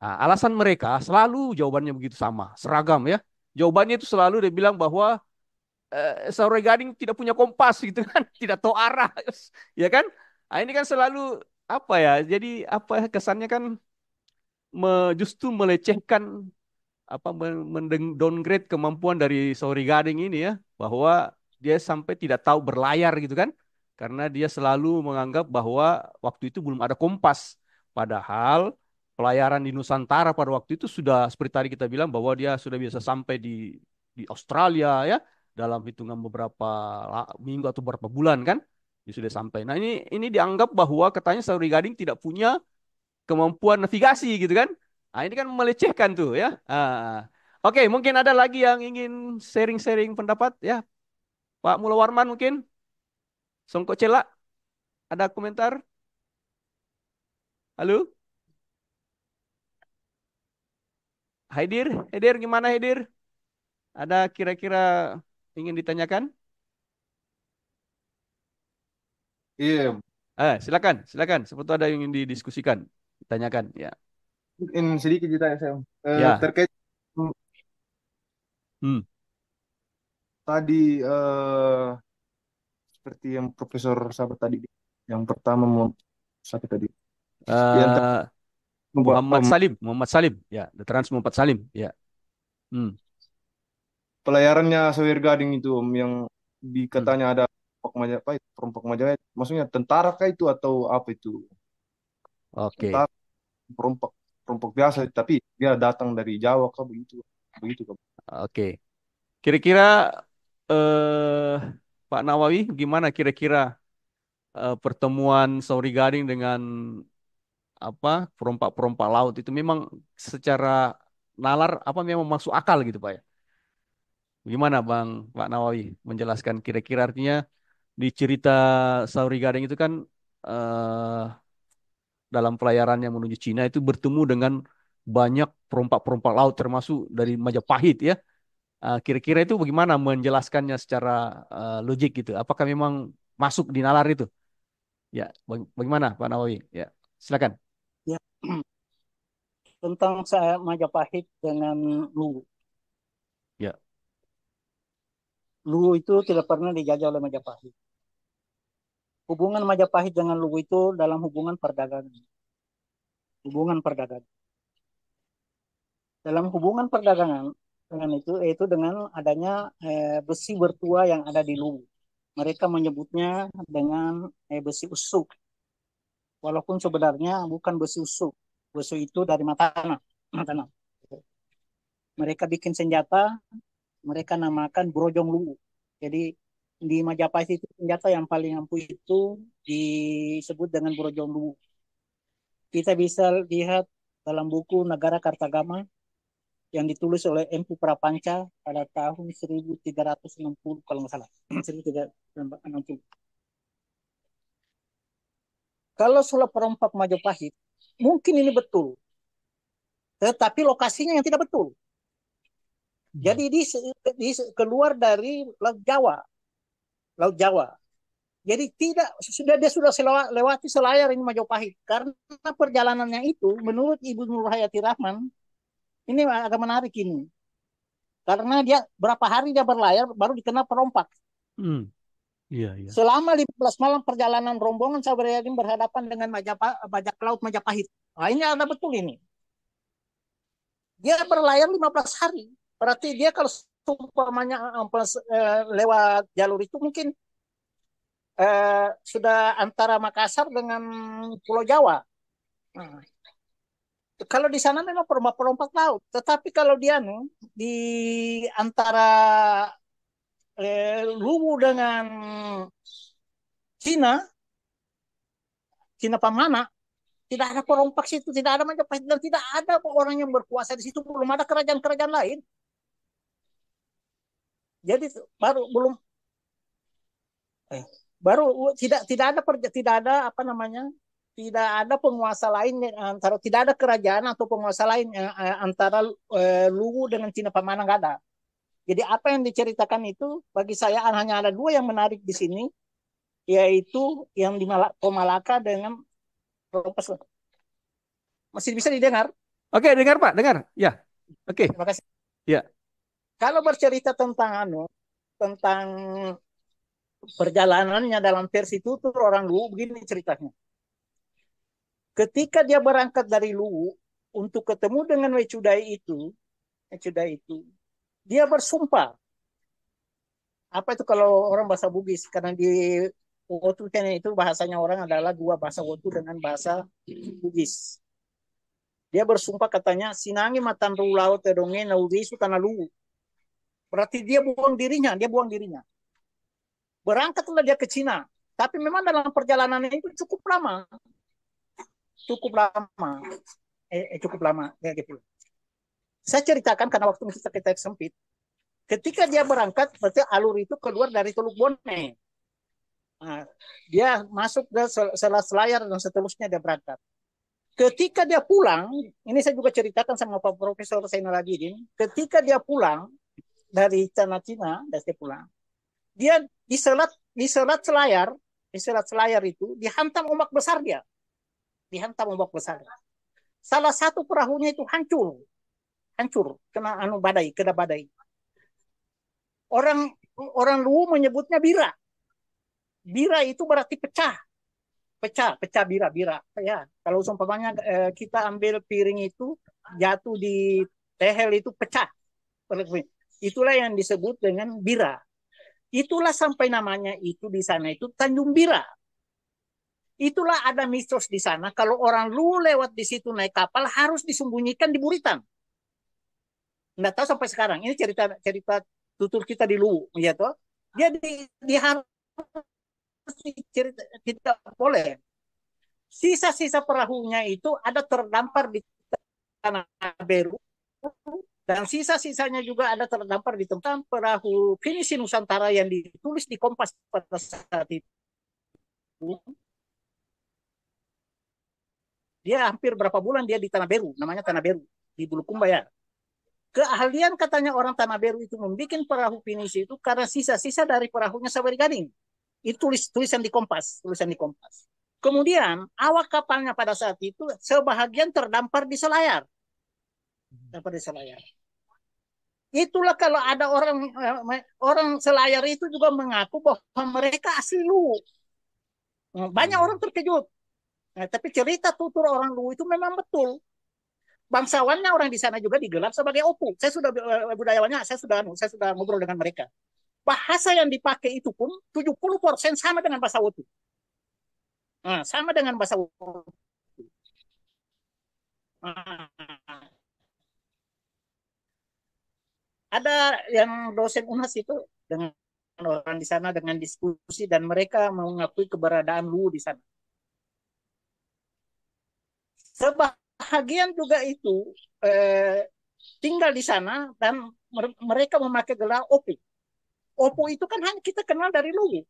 Nah, alasan mereka selalu jawabannya begitu sama, seragam ya. Jawabannya itu selalu dia bilang bahwa Sahure Gading tidak punya kompas gitu kan, tidak tahu arah, ya kan? Nah, ini kan selalu apa ya? Jadi apa kesannya kan justru melecehkan apa downgrade kemampuan dari Sahure Gading ini ya, bahwa dia sampai tidak tahu berlayar gitu kan, karena dia selalu menganggap bahwa waktu itu belum ada kompas, padahal pelayaran di Nusantara pada waktu itu sudah seperti tadi kita bilang bahwa dia sudah bisa sampai di Australia ya dalam hitungan beberapa minggu atau beberapa bulan kan dia sudah sampai. Nah ini dianggap bahwa katanya Sauri Gading tidak punya kemampuan navigasi gitu kan. Nah, ini kan melecehkan tuh ya. Oke, mungkin ada lagi yang ingin sharing-sharing pendapat ya. Pak Mula Warman mungkin. Songko Cela, ada komentar? Halo? Haidir, Haidir gimana Haidir? Ada kira-kira ingin ditanyakan? Iya, Silakan, silakan. Seperti ada yang ingin didiskusikan, ditanyakan. Ya, mungkin sedikit ditanya saya. ya. Terkait Hmm. tadi seperti yang Profesor Sabat tadi, yang pertama mau siapa tadi? Yang Eh, membuat Muhammad Salim. Ya, The Trans Muhammad Salim. Ya. Hmm. pelayarannya Sawer Gading itu Om, yang Hmm. katanya ada perompak Majapahit. Maksudnya tentara kah itu atau apa itu? Oke. Tentara perompak perompak biasa, tapi dia datang dari Jawa kah begitu? Begitu kah? Oke. Kira-kira eh Pak Nawawi gimana kira-kira pertemuan Sauri Gading dengan apa perompak-perompak laut itu memang secara nalar apa memang masuk akal gitu Pak ya? Gimana Bang Pak Nawawi menjelaskan kira-kira artinya di cerita Sauri Gading itu kan eh dalam pelayarannya menuju Cina itu bertemu dengan banyak perompak-perompak laut termasuk dari Majapahit ya. Kira-kira itu bagaimana menjelaskannya secara logik gitu? Apakah memang masuk di nalar itu? Ya, bagaimana Pak Nawawi? Ya, silakan. Ya, tentang saya Majapahit dengan Luwu. Ya, Luwu itu tidak pernah dijajah oleh Majapahit. Hubungan Majapahit dengan Luwu itu dalam hubungan perdagangan. Hubungan perdagangan. Dalam hubungan perdagangan dengan itu, yaitu dengan adanya besi bertua yang ada di Luwu. Mereka menyebutnya dengan besi usuk. Walaupun sebenarnya bukan besi usuk. Besi itu dari Matana. Matana. Mereka bikin senjata, mereka namakan Brojong Luwu. Jadi di Majapahit itu senjata yang paling ampuh itu disebut dengan Brojong Luwu. Kita bisa lihat dalam buku Negara Kartagama yang ditulis oleh Empu Prapanca pada tahun 1360 kalau nggak salah. 1360. Kalau soal perompak Majapahit, mungkin ini betul. Tetapi lokasinya yang tidak betul. Jadi di keluar dari Laut Jawa. Laut Jawa. Jadi tidak dia sudah lewati selayar ini Majapahit karena perjalanannya itu menurut Ibu Nur Hayati Rahman ini agak menarik ini. Karena dia berapa hari dia berlayar baru dikenal perompak. Iya, iya. Selama 15 malam perjalanan rombongan Sabarayadin berhadapan dengan bajak laut Majapahit. Nah, ini ada betul ini. Dia berlayar 15 hari. Berarti dia kalau umpamanya lewat jalur itu mungkin sudah antara Makassar dengan Pulau Jawa. Nah, kalau di sana memang perompak laut, tetapi kalau dia nih di antara Luwu dengan Cina, Cina Pamana, tidak ada perompak situ, tidak ada Majapahit dan tidak ada orang yang berkuasa di situ, belum ada kerajaan-kerajaan lain. Jadi baru tidak ada apa namanya tidak ada penguasa lain antara tidak ada kerajaan atau penguasa lain antara Luwu dengan Cina Pamana nggak ada. Jadi apa yang diceritakan itu bagi saya hanya ada dua yang menarik di sini, yaitu yang di Malaka dengan Profesor. Masih bisa didengar? Oke, dengar Pak, dengar. Ya, oke. Terima kasih. Ya. Kalau bercerita tentang perjalanannya dalam versi tutur orang Luwu begini ceritanya. Ketika dia berangkat dari Luwu untuk ketemu dengan Wecudai itu, dia bersumpah. Apa itu kalau orang bahasa Bugis? Karena di Wotu itu bahasanya orang adalah dua bahasa Wotu dengan bahasa Bugis. Dia bersumpah katanya, Sinangi matan rulau tedonge naudisu tanah Luwu. Berarti dia buang dirinya. Berangkatlah dia ke Cina. Tapi memang dalam perjalanan itu cukup lama. Cukup lama. Ya, gitu. Saya ceritakan karena waktu kita sempit. Ketika dia berangkat, berarti alur itu keluar dari Teluk Bone. Nah, dia masuk ke selayar dan seterusnya dia berangkat. Ketika dia pulang, ini saya juga ceritakan sama Pak Profesor Zainal Abidin, ketika dia pulang dari tanah Cina, dia pulang, dia diselat selayar itu dihantam ombak besar dia, dihantam ombak besar. Salah satu perahunya itu hancur kena badai, kena badai. Orang Luwu menyebutnya bira. Bira itu berarti pecah bira ya. Kalau umpamanya kita ambil piring itu jatuh di tehel itu pecah, itulah yang disebut dengan bira. Itulah sampai namanya itu di sana itu Tanjung Bira. Itulah ada mitos di sana, kalau orang Luwu lewat di situ naik kapal harus disembunyikan di buritan. Nggak tahu sampai sekarang, ini cerita tutur kita di Luwu ya toh. Dia harus cerita, tidak boleh. Sisa-sisa perahunya itu ada terdampar di Tanah Beru, dan sisa-sisanya juga ada terdampar di tempat perahu Pinisi Nusantara yang ditulis di Kompas pada saat itu. Dia hampir berapa bulan dia di Tanah Beru, namanya Tanah Beru, di Bulukumba ya. Keahlian katanya orang Tanah Beru itu membuat perahu Pinisi itu karena sisa-sisa dari perahunya Saweri Gading. Itu tulisan di Kompas. Kemudian awak kapalnya pada saat itu sebahagian terdampar di selayar. Itulah kalau ada orang selayar itu juga mengaku bahwa mereka asli Luwu. Banyak orang terkejut. Nah, tapi cerita tutur orang Luwu itu memang betul. Bangsawannya orang di sana juga digelar sebagai Opu. Saya sudah budayawannya, saya sudah ngobrol dengan mereka. Bahasa yang dipakai itu pun 70% sama dengan bahasa Wotu. Nah, sama dengan bahasa Wotu. Nah, ada yang dosen UNAS itu dengan orang di sana dengan diskusi dan mereka mengakui keberadaan Luwu di sana. Sebahagian juga itu tinggal di sana dan mereka memakai gelar Opu. Opu itu kan hanya kita kenal dari Luwu.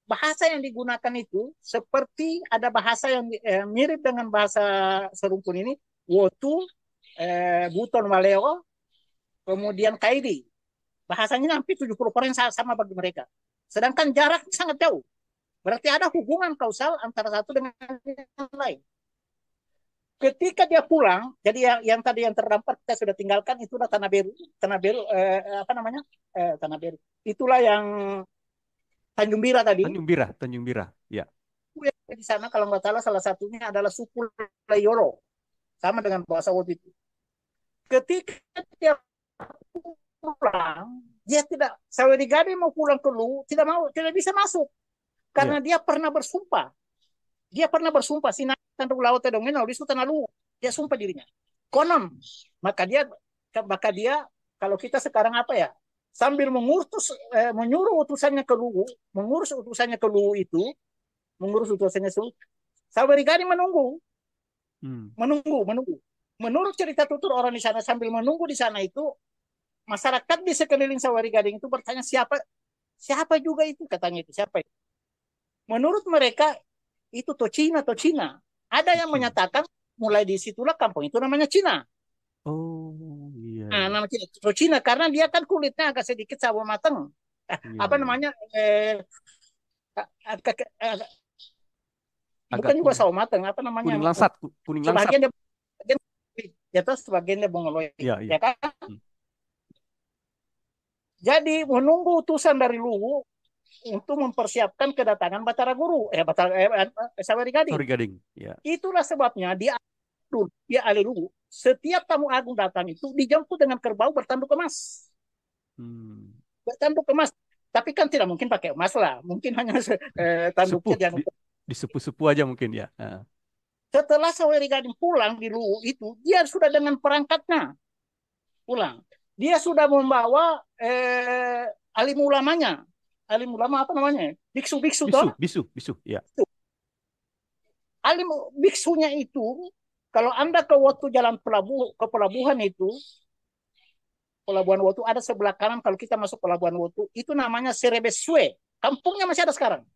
Bahasa yang digunakan itu seperti ada bahasa yang mirip dengan bahasa serumpun ini, Wotu, Buton Maleo, kemudian Kaidi. Bahasanya hampir 70% sama bagi mereka. Sedangkan jarak sangat jauh. Berarti ada hubungan kausal antara satu dengan yang lain. Ketika dia pulang, jadi yang tadi yang terdampar kita sudah tinggalkan, itulah Tanah Beru, Tanah Beru. Itulah yang Tanjung Bira tadi. Tanjung Bira, ya. Di sana kalau nggak salah salah satunya adalah suku Layoro, sama dengan bahasa Wotu itu. Ketika dia pulang, dia tidak, Saweri Gading mau pulang ke Luwu, tidak bisa masuk karena dia pernah bersumpah. Dia pernah bersumpah sinakan laut tedongen di Sultan Luwu. Dia sumpah dirinya. Konon, maka dia kalau kita sekarang apa ya? Sambil menyuruh utusannya ke Luwu, mengurus utusannya itu, Saweri Gading menunggu. Menurut cerita tutur orang di sana, sambil menunggu di sana itu, masyarakat di sekeliling Saweri Gading itu bertanya siapa juga itu, katanya itu siapa itu. Menurut mereka itu Cina. Ada yang menyatakan mulai di situlah kampung itu namanya Cina. Oh iya. Nah, nama Cina karena dia kan kulitnya agak sedikit sawo mateng. Apa namanya? Bukan juga sawo mateng, apa namanya? Kuning langsat. Sebagian dia sebagian dia bongoloy. Iya. Ya kan? Jadi menunggu utusan dari Luwu untuk mempersiapkan kedatangan Batara Guru, Saweri Gading. Ya. Itulah sebabnya dia ahli Luwu. Setiap tamu agung datang itu dijemput dengan kerbau bertanduk emas. Bertanduk emas. Tapi kan tidak mungkin pakai emas lah. Mungkin hanya tanduknya di sepu-sepu aja mungkin ya. Setelah Saweri Gading pulang di Luwu itu, dia sudah dengan perangkatnya pulang. Dia sudah membawa alim ulamanya. Alim ulama apa namanya? Biksu-biksu toh? Bisu, ya. Alim biksunya itu, kalau Anda ke Wotu jalan ke pelabuhan itu, Pelabuhan Wotu ada sebelah kanan, kalau kita masuk Pelabuhan Wotu, itu namanya Serebesue. Kampungnya masih ada sekarang.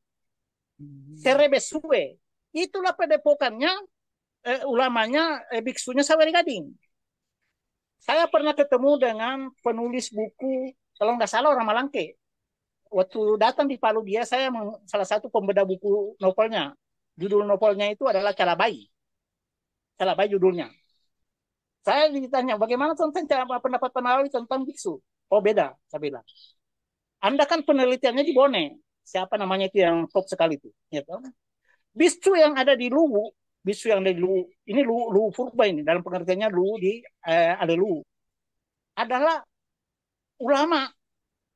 Serebesue. Itulah padepokannya ulamanya biksunya Saweri Gading. Saya pernah ketemu dengan penulis buku, kalau nggak salah orang Malangke. Waktu datang di Palu dia, saya salah satu pembeda buku novelnya. Judul novelnya itu adalah Calabai. Calabai judulnya. Saya ditanya, bagaimana tentang pendapat Nawawi tentang biksu? Oh beda, saya bilang. Anda kan penelitiannya di Bone. Siapa namanya itu yang top sekali itu? Ya, biksu yang ada di Luwu, bisu yang dari Luwu, ini Luwu Purba ini, dalam pengertiannya Luwu di ada Luwu, adalah ulama.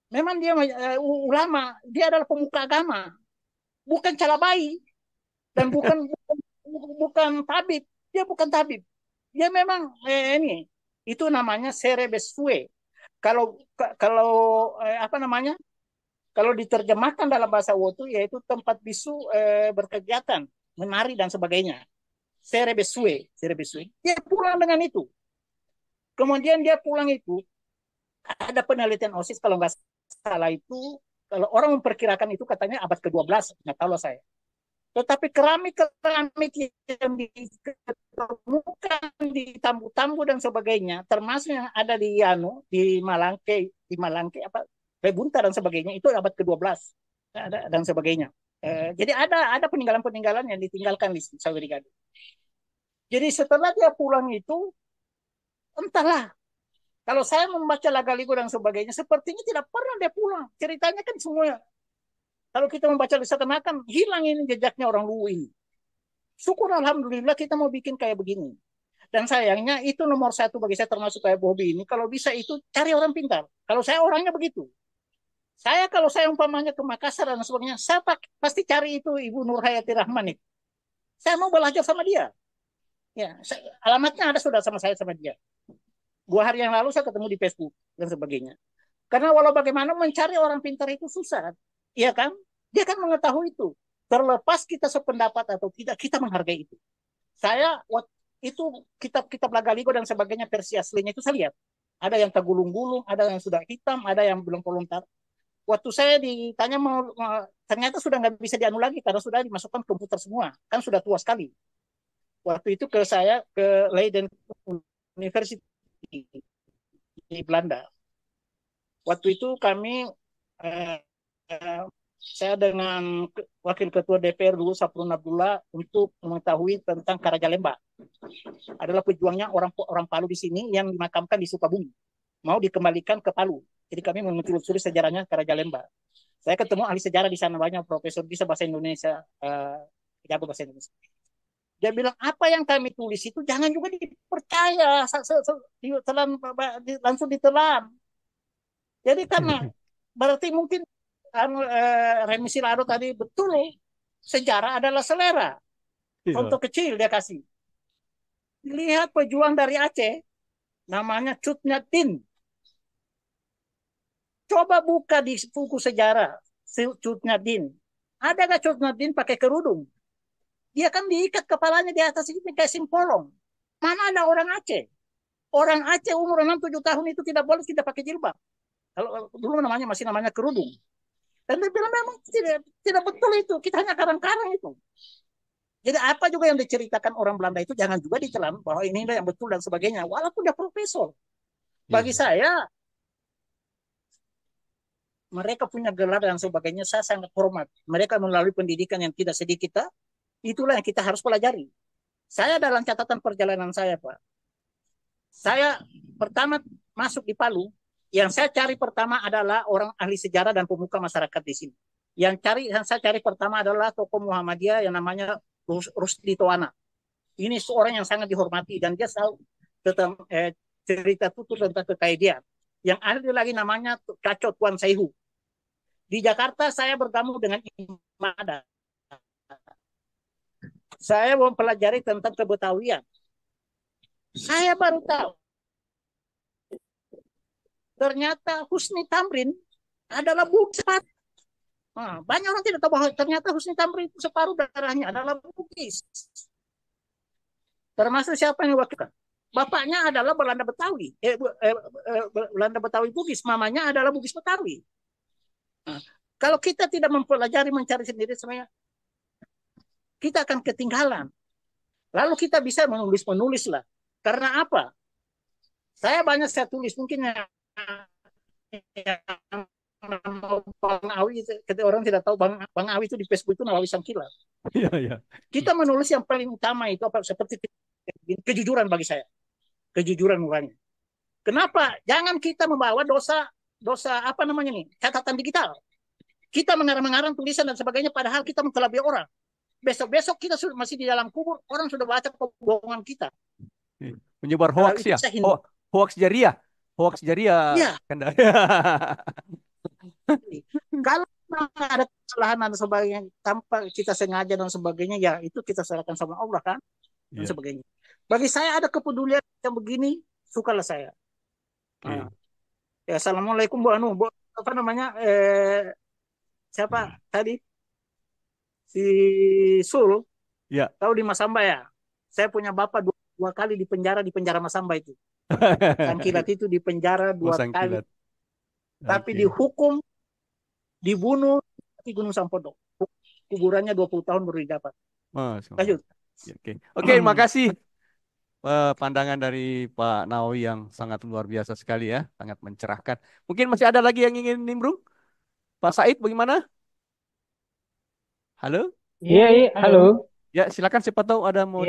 Memang dia ulama, dia adalah pemuka agama, bukan calabai dan bukan tabib. Dia bukan tabib. Dia memang ini itu namanya serebesue. Kalau kalau apa namanya? Kalau diterjemahkan dalam bahasa Wotu yaitu tempat bisu berkegiatan, menari dan sebagainya. Serebesue. Dia pulang dengan itu. Kemudian dia pulang itu ada penelitian OSIS kalau nggak salah itu, kalau orang memperkirakan itu katanya abad ke-12, nggak tahu lah saya. Tetapi keramik yang ditemukan di Tambu-Tambu dan sebagainya, termasuk yang ada di di Malangke apa Rebunta dan sebagainya, itu abad ke-12 dan sebagainya. Jadi ada peninggalan-peninggalan yang ditinggalkan di Saweri Gading. Jadi setelah dia pulang itu, entahlah. Kalau saya membaca Lagaligo dan sebagainya, sepertinya tidak pernah dia pulang. Ceritanya kan semua. Kalau kita membaca Lisatan Akan, hilang ini jejaknya orang Luwu ini. Syukur alhamdulillah kita mau bikin kayak begini. Dan sayangnya itu nomor satu bagi saya termasuk kayak Bobi ini. Kalau bisa itu cari orang pintar. Kalau saya orangnya begitu. Kalau saya umpamanya ke Makassar dan sebagainya, saya pasti cari itu Ibu Nur Hayati Rahman itu. Saya mau belajar sama dia. Ya, alamatnya ada sudah sama dia. 2 hari yang lalu saya ketemu di Facebook dan sebagainya. Karena walau bagaimana mencari orang pintar itu susah, iya kan? Dia kan mengetahui itu. Terlepas kita sependapat atau tidak, kita menghargai itu. Saya itu kitab-kitab Lagaligo dan sebagainya versi aslinya itu saya lihat. Ada yang tergulung-gulung, ada yang sudah hitam, ada yang belum voluntar. Waktu saya ditanya ternyata sudah nggak bisa dianu lagi karena sudah dimasukkan komputer semua, kan sudah tua sekali. Waktu itu saya ke Leiden University di Belanda. Waktu itu kami saya dengan Wakil Ketua DPR dulu Saprun Abdullah untuk mengetahui tentang Karajalemba. Adalah pejuangnya orang Palu di sini yang dimakamkan di Sukabumi. Mau dikembalikan ke Palu. Jadi kami menelusuri sejarahnya Karajalemba. Saya ketemu ahli sejarah di sana banyak, profesor bisa bahasa Indonesia, jago bahasa Indonesia. Dia bilang apa yang kami tulis itu jangan juga dipercaya, langsung ditelan. Jadi karena berarti mungkin Remi Silado tadi betul, sejarah adalah selera. Contoh kecil dia kasih. Lihat pejuang dari Aceh, namanya Cut Nyatin. Coba buka di buku sejarah Cut Nyatin. Ada gak Cut Nyatin pakai kerudung? Dia kan diikat kepalanya di atas ini kayak simpolong. Mana ada orang Aceh? Orang Aceh umur 6-7 tahun itu tidak boleh tidak pakai jilbab. Kalau dulu masih namanya kerudung. Dan dia bilang memang tidak betul itu. Kita hanya karang-karang itu. Jadi apa juga yang diceritakan orang Belanda itu jangan juga ditelan bahwa ini yang betul dan sebagainya. Walaupun dia profesor. Bagi saya, mereka punya gelar dan sebagainya, saya sangat hormat. Mereka melalui pendidikan yang tidak sedikit, itulah yang kita harus pelajari. Saya dalam catatan perjalanan saya, Pak. Saya pertama masuk di Palu, yang saya cari pertama adalah orang ahli sejarah dan pemuka masyarakat di sini. Yang saya cari pertama adalah tokoh Muhammadiyah yang namanya Rusdi Toana. Ini seorang yang sangat dihormati dan dia selalu tentang cerita tutur tentang kekaidian. Yang ahli lagi namanya Kaco Tuan Saihu. Di Jakarta saya bertemu dengan Imada. Saya mempelajari tentang kebetawian. Saya baru tahu. Ternyata Husni Tamrin adalah Bugis. Banyak orang tidak tahu bahwa ternyata Husni Tamrin itu separuh darahnya adalah Bugis. Termasuk siapa yang diwakilkan? Bapaknya adalah Belanda Betawi. Belanda Betawi Bugis. Mamanya adalah Bugis Betawi. Kalau kita tidak mempelajari, mencari sendiri sebenarnya, kita akan ketinggalan. Lalu kita bisa menulis lah. Karena apa? Saya tulis mungkin yang Bang Awi itu, ketika orang tidak tahu Bang Awi itu di Facebook itu Nawawi Sangkilat. Iya, iya. Kita menulis yang paling utama itu apa? Seperti kejujuran bagi saya, kejujuran murahnya. Kenapa? Jangan kita membawa dosa apa namanya nih, catatan digital. Kita mengarang-mengarang tulisan dan sebagainya, padahal kita mengelabui orang. Besok-besok kita masih di dalam kubur, orang sudah baca kebohongan kita. Menyebar hoax ya, hoax jariah, hoax jariah. Iya. Kalau ada kesalahan dan sebagainya tanpa kita sengaja dan sebagainya, ya itu kita serahkan sama Allah kan, dan sebagainya. Bagi saya ada kepedulian yang begini, sukalah saya. Ya, assalamualaikum Bu Anu, Bu, apa namanya? Siapa tadi? Si Sul. Ya. Tahu di Masamba ya? Saya punya bapak dua kali di penjara Masamba itu. Sangkilat itu di penjara 2 kali. Tapi dihukum, dibunuh di Gunung Sampodok. Kuburannya 20 tahun baru didapat. Lanjut. Oke, makasih pandangan dari Pak Nawawi yang sangat luar biasa sekali ya, sangat mencerahkan. Mungkin masih ada lagi yang ingin nimbrung? Pak Said bagaimana? Halo? Iya, halo. Ya, silakan, siapa tahu ada mau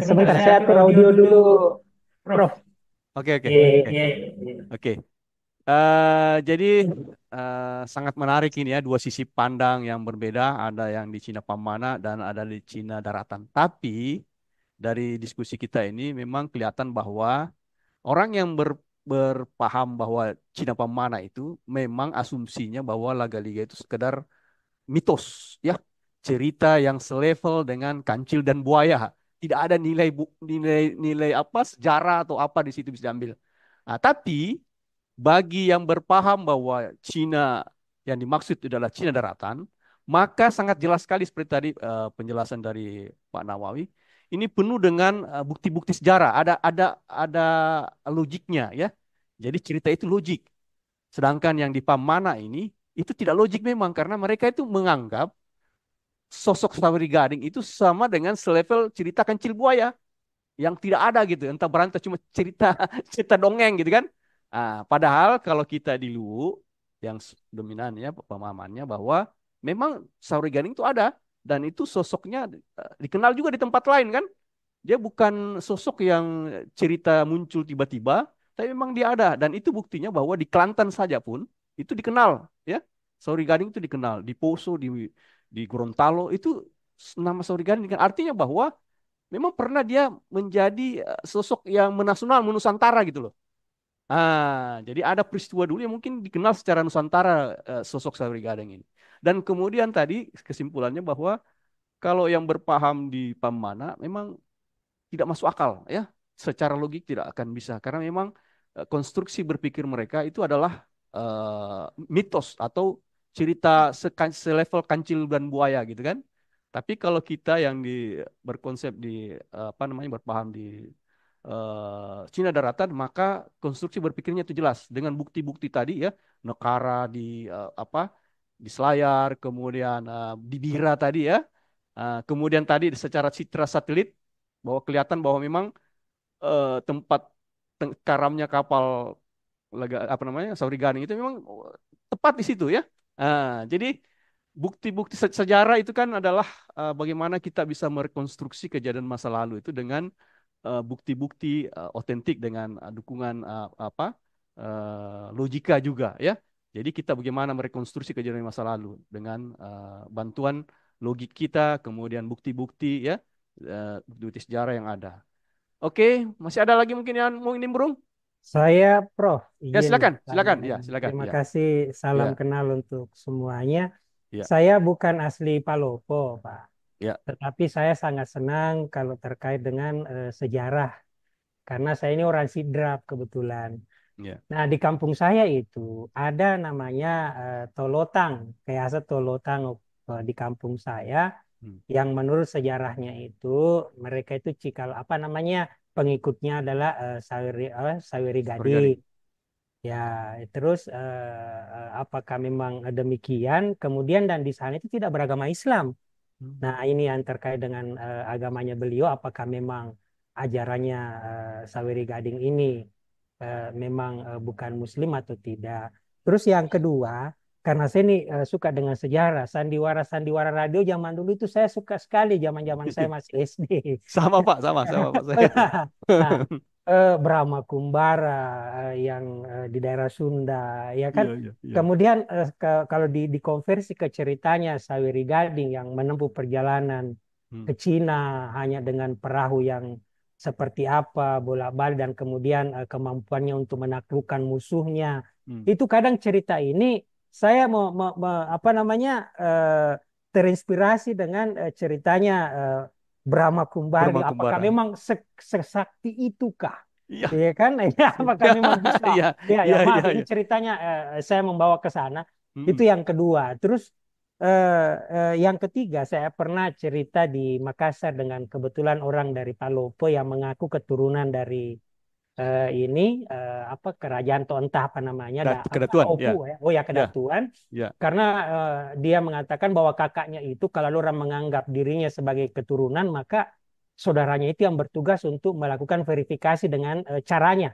sebentar saya atur audio dulu, Prof. Oke. Jadi sangat menarik ini ya, dua sisi pandang yang berbeda, ada yang di Cina Pamana dan ada di Cina Daratan. Tapi dari diskusi kita ini memang kelihatan bahwa orang yang berpaham bahwa Cina Pamana itu memang asumsinya bahwa Lagaliga itu sekedar mitos ya, cerita yang selevel dengan kancil dan buaya. Tidak ada nilai apa sejarah atau apa di situ bisa diambil. Nah, tapi bagi yang berpaham bahwa Cina yang dimaksud adalah Cina Daratan, maka sangat jelas sekali seperti tadi penjelasan dari Pak Nawawi. Ini penuh dengan bukti-bukti sejarah. Ada logiknya ya. Jadi cerita itu logik. Sedangkan yang di Pamana ini itu tidak logik memang, karena mereka itu menganggap sosok Sauri Gading itu sama dengan selevel cerita kancil buaya yang tidak ada gitu, entah berantah cuma cerita dongeng gitu kan. Padahal kalau kita di Luwu yang dominannya pemahamannya bahwa memang Sauri Gading itu ada, dan itu sosoknya dikenal juga di tempat lain kan. Dia bukan sosok yang cerita muncul tiba-tiba, tapi memang dia ada, dan itu buktinya bahwa di Kelantan saja pun itu dikenal ya. Sauri Gading itu dikenal di Poso, di Gorontalo itu nama Sauri Gading dikenal. Artinya bahwa memang pernah dia menjadi sosok yang menasional, menusantara gitu loh. Jadi ada peristiwa dulu yang mungkin dikenal secara nusantara sosok Sauri Gading ini. Dan kemudian tadi kesimpulannya bahwa kalau yang berpaham di Pamana memang tidak masuk akal ya, secara logik tidak akan bisa, karena memang konstruksi berpikir mereka itu adalah mitos atau cerita selevel kancil dan buaya gitu kan. Tapi kalau kita yang berkonsep di apa namanya, berpaham di Cina Daratan, maka konstruksi berpikirnya itu jelas dengan bukti-bukti tadi ya, Nekara di di Selayar, kemudian di Bira tadi ya, kemudian tadi secara citra satelit bahwa kelihatan bahwa memang tempat karamnya kapal apa namanya Sauri Gading itu memang tepat di situ ya. Jadi bukti-bukti sejarah itu kan adalah bagaimana kita bisa merekonstruksi kejadian masa lalu itu dengan bukti-bukti otentik dengan dukungan logika juga ya. Jadi kita bagaimana merekonstruksi kejadian masa lalu dengan bantuan logik kita, kemudian bukti-bukti ya, bukti sejarah yang ada. Oke, masih ada lagi mungkin yang mau nimbrung? Saya Prof. Ya, silakan. Ya, silakan. Terima kasih. Salam ya. Kenal untuk semuanya. Ya. Saya bukan asli Palopo, Pak. Ya. Tetapi saya sangat senang kalau terkait dengan sejarah. Karena saya ini orang Sidrap kebetulan. Ya. Nah, di kampung saya itu ada namanya Tolotang. Kayak Tolotang di kampung saya. Yang menurut sejarahnya itu mereka itu cikal apa namanya, pengikutnya adalah Sauri Gading. Ya, terus apakah memang demikian? Kemudian dan di sana itu tidak beragama Islam. Nah, ini yang terkait dengan agamanya beliau, apakah memang ajarannya Saweri Gading ini memang bukan Muslim atau tidak. Terus yang kedua, karena saya ini suka dengan sejarah, sandiwara-sandiwara radio zaman dulu itu saya suka sekali zaman-zaman saya masih SD. Sama Pak, sama Pak saya. Nah, Brahma Kumbara yang di daerah Sunda, ya kan? Iya, iya, iya. Kemudian kalau dikonversi ke ceritanya Saweri Gading yang menempuh perjalanan ke Cina hanya dengan perahu yang seperti apa bolak-balik dan kemudian kemampuannya untuk menaklukkan musuhnya. Itu kadang cerita ini saya apa namanya terinspirasi dengan ceritanya Brahma Kumbara. Brahma Apakah Kumbara. memang sesakti itukah? Iya. Iya kan? Apakah memang bisa? Iya, Ya, iya, maaf, iya, ini iya. ceritanya saya membawa ke sana. Itu yang kedua. Terus yang ketiga, saya pernah cerita di Makassar dengan kebetulan orang dari Palopo yang mengaku keturunan dari ini apa kerajaan atau entah apa namanya, Kedatuan, Opu ya. ya. Oh ya, Ya, Kedatuan. ya. Karena dia mengatakan bahwa kakaknya itu kalau orang menganggap dirinya sebagai keturunan, maka saudaranya itu yang bertugas untuk melakukan verifikasi dengan caranya.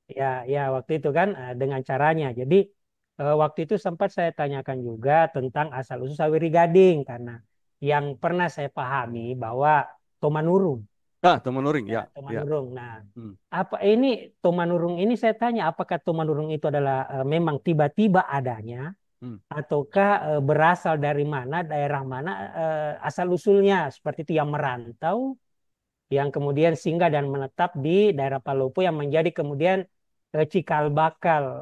Ya, waktu itu kan dengan caranya. Jadi waktu itu sempat saya tanyakan juga tentang asal-usul Saweri Gading karena yang pernah saya pahami bahwa Tomanurung. Tomanurung, ya. Tomanurung. Nah, apa ini Tomanurung ini saya tanya apakah Tomanurung itu adalah memang tiba-tiba adanya ataukah berasal dari mana, daerah mana asal-usulnya seperti itu yang merantau yang kemudian singgah dan menetap di daerah Palopo yang menjadi kemudian cikal bakal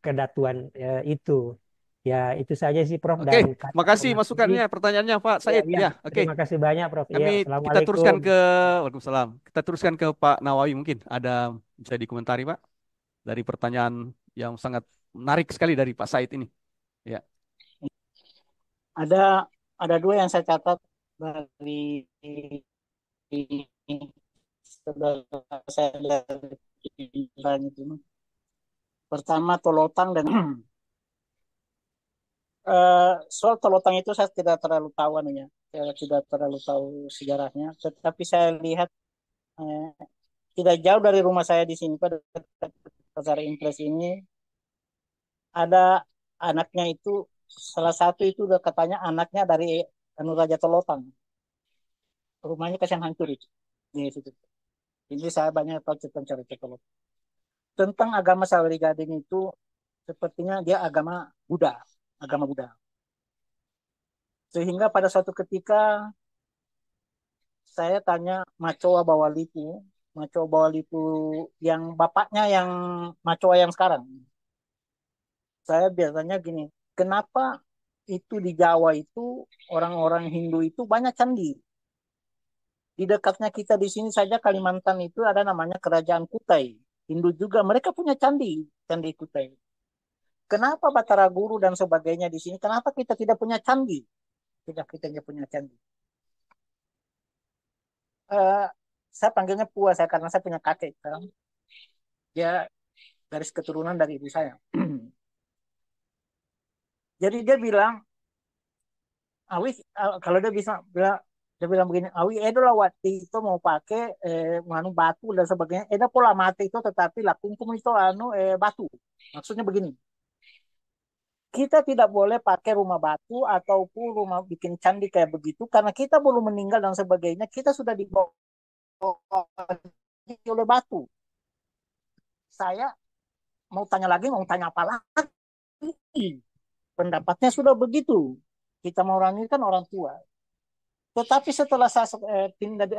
kedatuan itu. Ya, itu saja sih Prof Oke, dan kata makasih Mas Budi. masukannya, pertanyaannya Pak Ya, Said. Ya, oke. terima kasih banyak Prof. Kami Ya, kita teruskan Assalamualaikum. ke Waalaikumsalam. Kita teruskan ke Pak Nawawi mungkin ada bisa dikomentari Pak dari pertanyaan yang sangat menarik sekali dari Pak Said ini. Ya. Ada dua yang saya catat dari saudara saya dari Iran itu. Pertama Tolotang dan soal Tolotang itu saya tidak terlalu tahu anunya, saya tidak terlalu tahu sejarahnya, tetapi saya lihat tidak jauh dari rumah saya di sini pada Pasar Impres ini ada anaknya itu salah satu itu udah katanya anaknya dari Anu Raja Tolotang. Rumahnya kasihan hancur itu di situ. Ini saya banyak tahu tentang cerita Tolotang. Tentang agama Saweri Gading itu sepertinya dia agama Buddha. Sehingga pada suatu ketika saya tanya Macoa Bawalipu yang bapaknya yang Macoa yang sekarang. Saya biasanya gini, kenapa itu di Jawa itu orang-orang Hindu itu banyak candi. Di dekatnya kita di sini saja Kalimantan itu ada namanya Kerajaan Kutai. Hindu juga mereka punya candi Kutai. Kenapa Batara Guru dan sebagainya di sini? Kenapa kita tidak punya candi? Kita tidak punya candi. Saya panggilnya Pua saya karena saya punya kakek kan. Dia garis keturunan dari ibu saya. Jadi dia bilang, Awi kalau dia bilang begini, Awi edolah waktu itu mau pakai manu batu dan sebagainya. Eda pola mati itu tetapi lakungkum itu batu. Maksudnya begini. Kita tidak boleh pakai rumah batu ataupun rumah bikin candi kayak begitu karena kita belum meninggal dan sebagainya. Kita sudah dibawa oleh batu. Saya mau tanya apa lagi? Pendapatnya sudah begitu. Kita mau orang ini kan orang tua. Tetapi setelah saya pindah di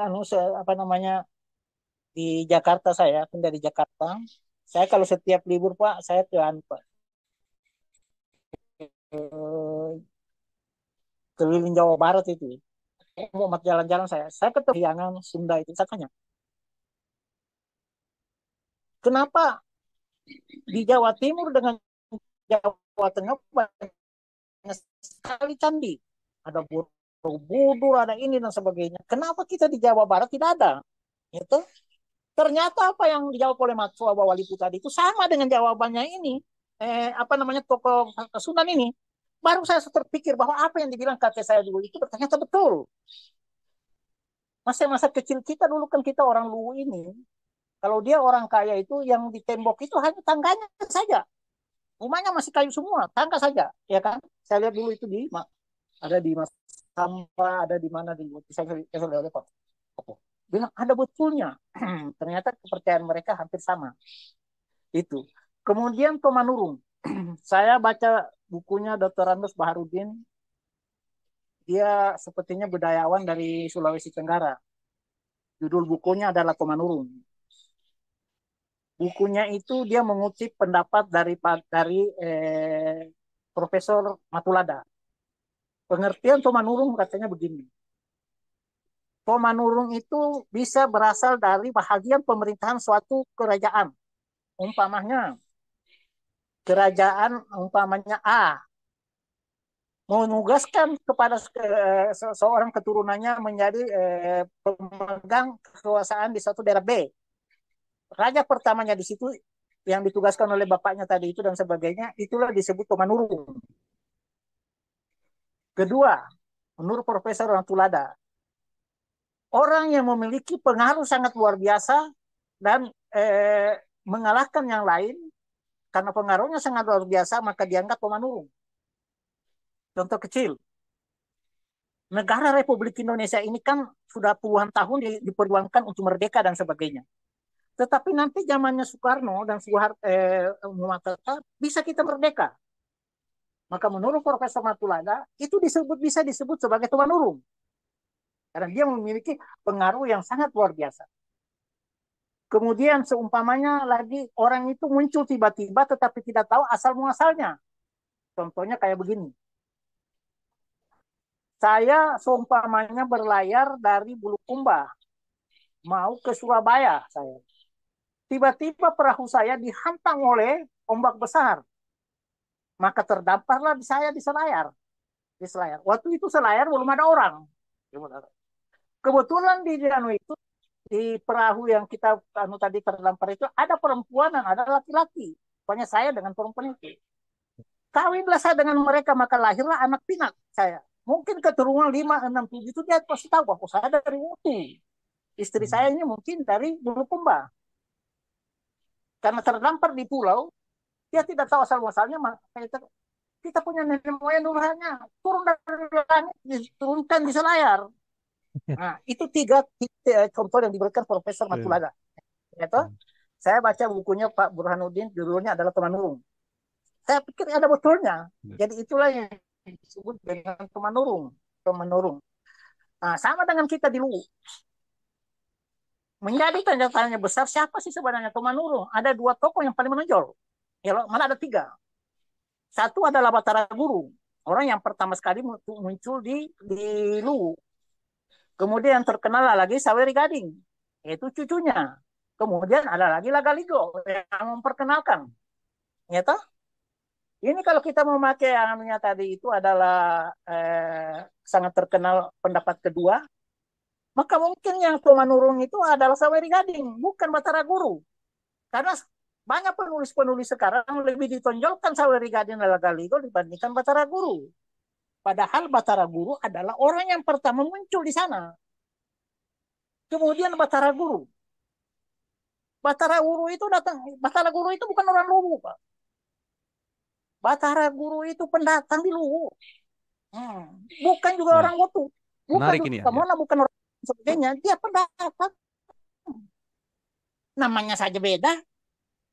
di Jakarta pindah di Jakarta. Saya kalau setiap libur Pak, saya ke Pak. Keliling Jawa Barat itu. Mau jalan-jalan saya ketemu Hiangan Sunda itu. Saya tanya, kenapa di Jawa Timur dengan Jawa Tengah banyak sekali candi? Ada Borobudur, ada ini dan sebagainya. Kenapa kita di Jawa Barat tidak ada? Itu ternyata apa yang dijawab oleh Matsua Bawalipu tadi itu sama dengan jawabannya ini. Tokoh Sunan ini. baru saya terpikir bahwa apa yang dibilang kakek saya dulu itu ternyata betul. Masa-masa kecil kita dulu kan kita orang Luwu ini, kalau dia orang kaya itu yang di tembok itu hanya tangganya saja. Rumahnya masih kayu semua, tangga saja, ya kan? Saya lihat dulu itu ada di Mas Samba, ada di mana di saya lihat bilang ada betulnya. Ternyata kepercayaan mereka hampir sama. Itu. Kemudian Tomanurung. Saya baca bukunya Dr. Randos Baharudin. Dia sepertinya budayawan dari Sulawesi Tenggara. Judul bukunya adalah Tomanurung. Bukunya itu dia mengutip pendapat dari Profesor Matulada. Pengertian Tomanurung katanya begini. Tomanurung itu bisa berasal dari bahagian pemerintahan suatu kerajaan. Umpamanya kerajaan umpamanya A menugaskan kepada seorang keturunannya menjadi pemegang kekuasaan di suatu daerah B. Raja pertamanya di situ yang ditugaskan oleh bapaknya tadi itu dan sebagainya, itulah disebut Tomanurung. Kedua, menurut Profesor Matulada, orang yang memiliki pengaruh sangat luar biasa dan mengalahkan yang lain, karena pengaruhnya sangat luar biasa, maka dianggap Tomanurung. Contoh kecil, negara Republik Indonesia ini kan sudah puluhan tahun diperjuangkan untuk merdeka dan sebagainya. Tetapi nanti zamannya Soekarno dan Muhammad Hatta bisa kita merdeka. Maka menurut Profesor Matulada, itu bisa disebut sebagai Tomanurung. Karena dia memiliki pengaruh yang sangat luar biasa. Kemudian seumpamanya lagi orang itu muncul tiba-tiba tetapi tidak tahu asal-muasalnya. Contohnya kayak begini. Saya seumpamanya berlayar dari Bulukumba mau ke Surabaya saya. Tiba-tiba perahu saya dihantam oleh ombak besar. Maka terdamparlah saya di Selayar. Di Selayar. Waktu itu Selayar belum ada orang. Kebetulan di itu di perahu yang kita tadi terdampar itu ada perempuan dan ada laki-laki. Pokoknya saya dengan perempuan itu. Kawinlah saya dengan mereka, maka lahirlah anak pinak saya. Mungkin keturunan 5, 6, 7 itu dia pasti tahu bahwa saya dari Wutu. Istri saya ini mungkin dari Bulukumba. Karena terdampar di pulau, dia tidak tahu asal-muasalnya, maka kita punya nenek moyang dulu hanya turun dari langit, diturunkan di Selayar. Nah, itu 3 contoh yang diberikan Profesor Matulada. Itu, saya baca bukunya Pak Burhanuddin, judulnya adalah Tomanurung. Saya pikir ada betulnya. Jadi itulah yang disebut dengan Tomanurung. Nah, sama dengan kita di Luwu. Menjadi tanda tanya besar, siapa sih sebenarnya Tomanurung? Ada 2 tokoh yang paling menonjol. Ya, malah ada 3. Satu adalah Batara Guru, orang yang pertama sekali muncul di Luwu. Kemudian yang terkenal lagi Saweri Gading, yaitu cucunya. Kemudian ada lagi Lagaligo yang memperkenalkan. Ya toh? Ini kalau kita memakai yang tadi itu adalah sangat terkenal pendapat kedua, maka mungkin yang Tomanurung itu adalah Saweri Gading, bukan Batara Guru. Karena banyak penulis-penulis sekarang lebih ditonjolkan Saweri Gading dan Lagaligo dibandingkan Batara Guru. Padahal Batara Guru adalah orang yang pertama muncul di sana. Kemudian Batara Guru. Batara Guru itu bukan orang Luwu, Pak. Batara Guru itu pendatang di Luwu. Bukan juga orang Wutu. Bukan juga Mona, bukan orang sebagainya. Dia pendatang. Namanya saja beda.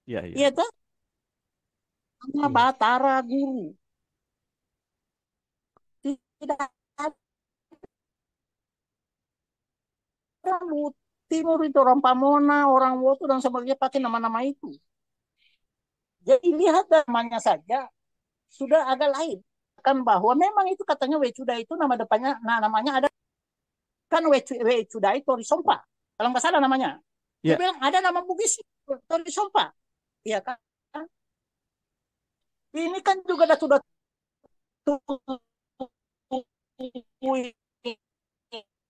Iya tuh. Nama Batara Guru. Tidak ada orang Timur itu, orang Pamona, orang Wutu dan sebagainya pakai nama-nama itu. Jadi lihat namanya saja sudah agak lain. Kan bahwa memang itu katanya Wecuda itu nama depannya, namanya ada kan Wecuda itu Torisompa. Kalau nggak salah namanya. Dia bilang ada nama Bugis Torisompa. Iya kan? Ini kan juga sudah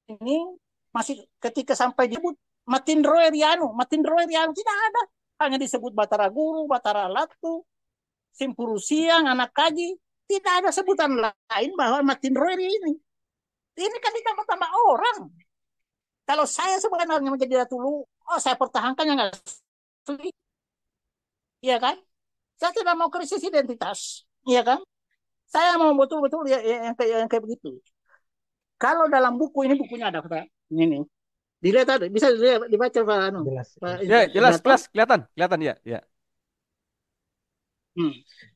ini masih ketika sampai disebut Matindro Eriano tidak ada, hanya disebut Batara Guru, Batara Latu, Simpuru Siang, Anak Kaji, Tidak ada sebutan lain bahwa Martin Roy ini. Ini kan ditambah-tambah orang. Kalau saya sebenarnya menjadi Ratu Luwu, saya pertahankan yang asli. Iya kan? Saya tidak mau krisis identitas. Iya kan? Saya mau betul-betul yang kayak begitu. Kalau dalam buku ini, bukunya ada Pak. Ini. Dilihat ada, bisa dibaca Pak anu. Jelas. Ya, jelas, kelihatan ya, ya.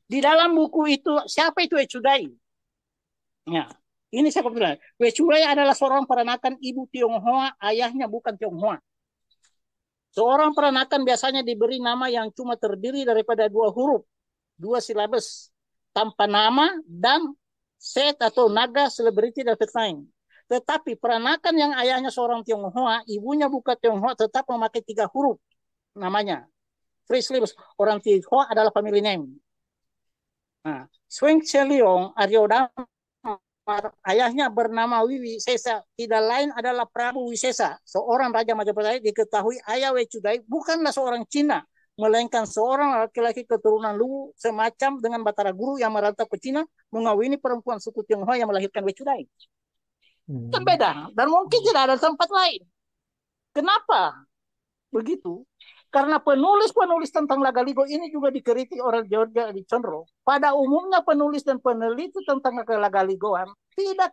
Di dalam buku itu siapa itu Echudai? Ya, ini saya bilang. Echudai adalah seorang peranakan ibu Tionghoa, ayahnya bukan Tionghoa. Seorang peranakan biasanya diberi nama yang cuma terdiri daripada 2 huruf, 2 silabus, tanpa nama dan set atau naga celebrity dan lain. Tetapi peranakan yang ayahnya seorang Tionghoa, ibunya bukan Tionghoa, tetap memakai 3 huruf namanya. Free syllabus. Orang Tionghoa adalah family name. Nah, Sweng Cheliong Aryodhama, ayahnya bernama Wiwisesa, tidak lain adalah Prabu Wisesa, seorang raja Majapahit. Diketahui ayah Wechudai bukanlah seorang Cina, melainkan seorang laki-laki keturunan Luwu, semacam dengan Batara Guru yang merantau ke Cina, mengawini perempuan suku Tionghoa yang melahirkan Wechudai. Kan beda, dan mungkin tidak ada tempat lain. Kenapa begitu? Karena penulis-penulis tentang Lagaligo ini juga dikritik oleh George Adzondro. Pada umumnya penulis dan peneliti tentang Lagaligoan tidak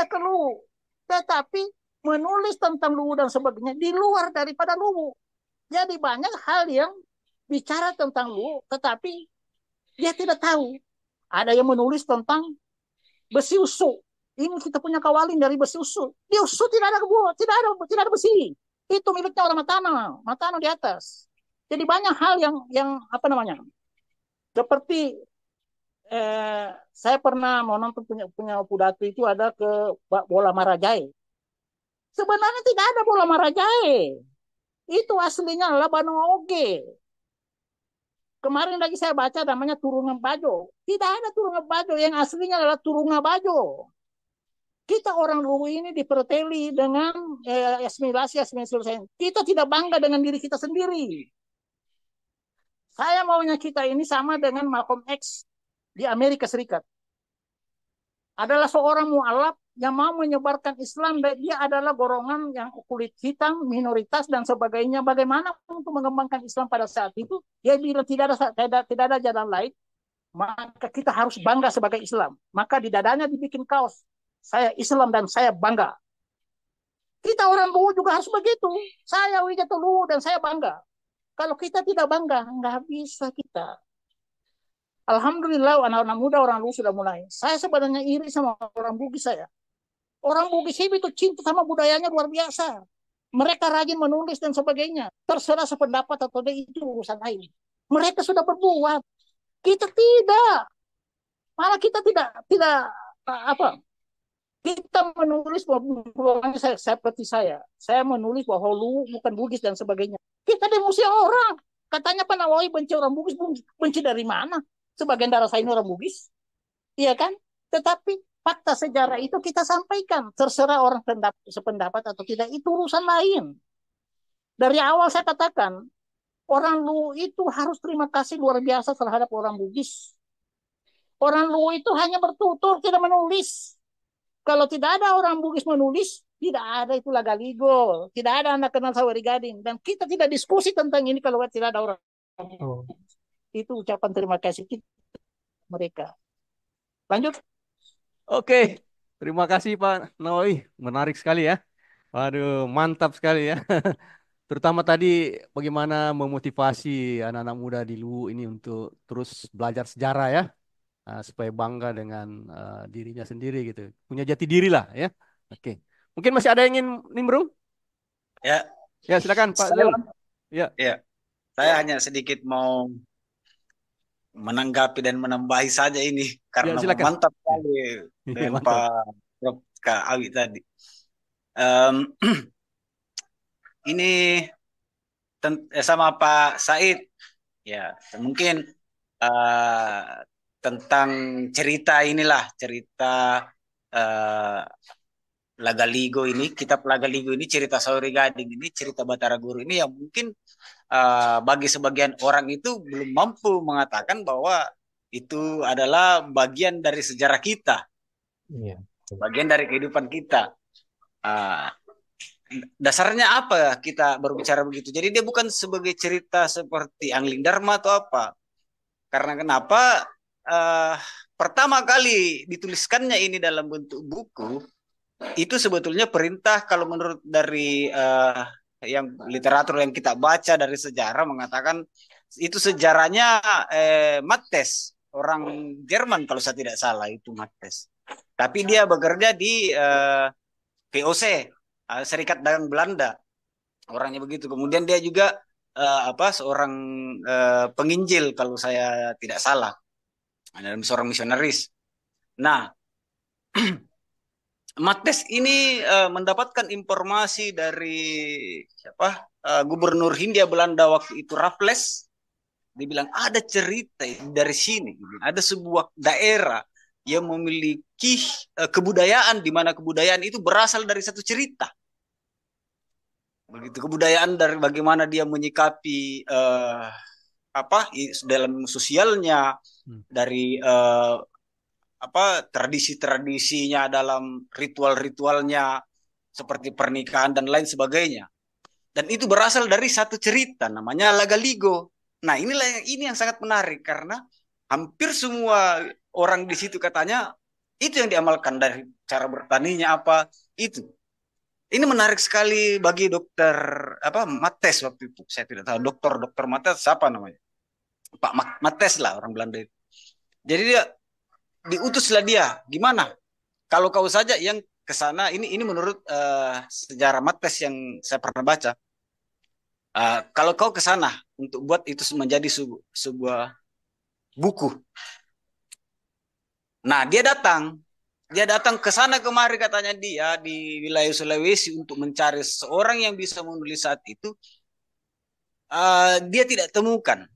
keluh, tetapi menulis tentang Luwu dan sebagainya di luar daripada Luwu. Jadi banyak hal yang bicara tentang Luwu, tetapi dia tidak tahu. Ada yang menulis tentang besi usuk. Ini kita punya kawalin dari besi usuk. Di usuk tidak ada besi. Itu miliknya orang Matano di atas. Jadi banyak hal yang apa namanya? Seperti saya pernah mau nonton punya Pudatu itu ada ke bola Marajai. Sebenarnya tidak ada bola Marajai. Itu aslinya adalah Banu Oge. Kemarin lagi saya baca namanya Turungan Bajo. Tidak ada Turungan Bajo, yang aslinya adalah Turunga Bajo. Kita orang Luwu ini diperteli dengan asimilasi. Kita tidak bangga dengan diri kita sendiri. Saya maunya kita ini sama dengan Malcolm X di Amerika Serikat. Adalah seorang mu'alaf yang mau menyebarkan Islam, dan dia adalah golongan yang kulit hitam, minoritas dan sebagainya. Bagaimana untuk mengembangkan Islam pada saat itu? Dia bilang tidak ada jalan lain, maka kita harus bangga sebagai Islam. Maka di dadanya dibikin kaos, saya Islam dan saya bangga. Kita orang Luwu juga harus begitu. Saya Wijato Luwu dan saya bangga. Kalau kita tidak bangga, nggak bisa kita. Alhamdulillah anak-anak muda orang Luwu sudah mulai. Saya sebenarnya iri sama orang Bugis saya. Orang Bugis itu cinta sama budayanya luar biasa. Mereka rajin menulis dan sebagainya. Terserah sependapat atau tidak, itu urusan lain. Mereka sudah berbuat. Kita tidak. Malah kita tidak apa? Kita menulis bahwa seperti saya menulis bahwa Luwu bukan Bugis dan sebagainya. Kita demosi orang. Katanya Pak Nawawi benci orang Bugis. Benci dari mana? Sebagian darah saya ini orang Bugis. Iya kan? Tetapi fakta sejarah itu kita sampaikan. Terserah orang sependapat atau tidak, itu urusan lain. Dari awal saya katakan, orang Luwu itu harus terima kasih luar biasa terhadap orang Bugis. Orang Luwu itu hanya bertutur, tidak menulis. Kalau tidak ada orang Bugis menulis, tidak ada itu Lagaligo. Tidak ada anak kenal Saweri Gading. Dan kita tidak diskusi tentang ini kalau tidak ada orang. Itu ucapan terima kasih kita mereka. Lanjut. Oke, terima kasih Pak Nawawi. Menarik sekali ya. Waduh, mantap sekali ya. Terutama tadi bagaimana memotivasi anak-anak muda di Luwu ini untuk terus belajar sejarah ya. Supaya bangga dengan dirinya sendiri gitu. Punya jati diri lah ya. Oke. Mungkin masih ada yang ingin nimbrung? Ya. Ya, silakan Pak Zul. Ya. Ya. Saya hanya sedikit mau menanggapi dan menambahi saja ini karena mantap sekali dengan Pak Prof. Kak Awi tadi. Ini sama Pak Said, ya mungkin tentang cerita inilah cerita Lagaligo ini, kitab Lagaligo ini, cerita Sauri Gading ini, cerita Batara Guru ini yang mungkin bagi sebagian orang itu belum mampu mengatakan bahwa itu adalah bagian dari sejarah kita, Iya. bagian dari kehidupan kita. Uh, Dasarnya apa kita berbicara begitu? Jadi dia bukan sebagai cerita seperti Angling Dharma atau apa. Karena kenapa? Pertama kali dituliskannya ini dalam bentuk buku, itu sebetulnya perintah kalau menurut dari yang literatur yang kita baca dari sejarah mengatakan itu sejarahnya Mattes, orang Jerman kalau saya tidak salah itu Mattes. Tapi dia bekerja di VOC, Serikat Dagang Belanda, orangnya begitu. Kemudian dia juga seorang penginjil kalau saya tidak salah, dan seorang misionaris. Nah, Mattes ini mendapatkan informasi dari siapa? Gubernur Hindia Belanda waktu itu, Raffles. Dia bilang ada cerita dari sini, ada sebuah daerah yang memiliki kebudayaan di mana kebudayaan itu berasal dari satu cerita. Begitu, kebudayaan dari bagaimana dia menyikapi dalam sosialnya, dari tradisi-tradisinya, dalam ritual-ritualnya seperti pernikahan dan lain sebagainya. Dan itu berasal dari satu cerita namanya Lagaligo. Nah, ini yang sangat menarik karena hampir semua orang di situ katanya itu yang diamalkan, dari cara bertaninya apa itu. Ini menarik sekali bagi dokter Mattes waktu itu. Saya tidak tahu dokter Mattes siapa namanya. Pak Mattes lah orang Belanda itu. Jadi dia diutuslah dia. Gimana? Kalau kau saja yang ke sana, ini menurut sejarah Mattes yang saya pernah baca. Kalau kau ke sana untuk buat itu menjadi sebuah buku. Nah, dia datang ke sana kemari katanya dia di wilayah Sulawesi untuk mencari seorang yang bisa menulis saat itu. Dia tidak temukan.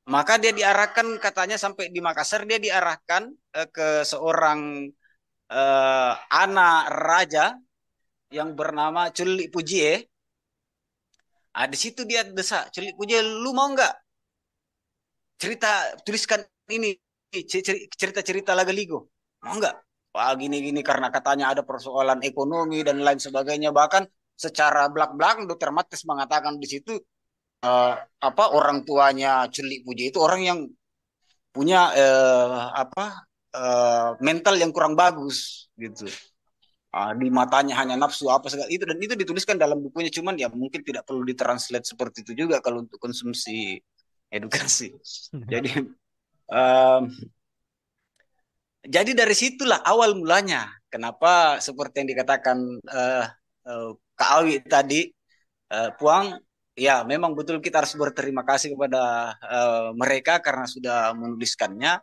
Maka dia diarahkan katanya sampai di Makassar, dia diarahkan ke seorang anak raja yang bernama Culik Pujie. Di situ dia desak, Culik Pujie, lu mau nggak tuliskan ini cerita-cerita Lagaligo? Mau nggak? Wah, gini-gini karena katanya ada persoalan ekonomi dan lain sebagainya. Bahkan secara belak-belakan Dr. Mattes mengatakan di situ orang tuanya Culik Pujie itu orang yang punya mental yang kurang bagus gitu. Di matanya hanya nafsu apa segala itu, dan itu dituliskan dalam bukunya, cuman ya mungkin tidak perlu ditranslate seperti itu juga kalau untuk konsumsi edukasi. Jadi dari situlah awal mulanya kenapa seperti yang dikatakan Kak Awi tadi, Puang, ya memang betul kita harus berterima kasih kepada mereka karena sudah menuliskannya.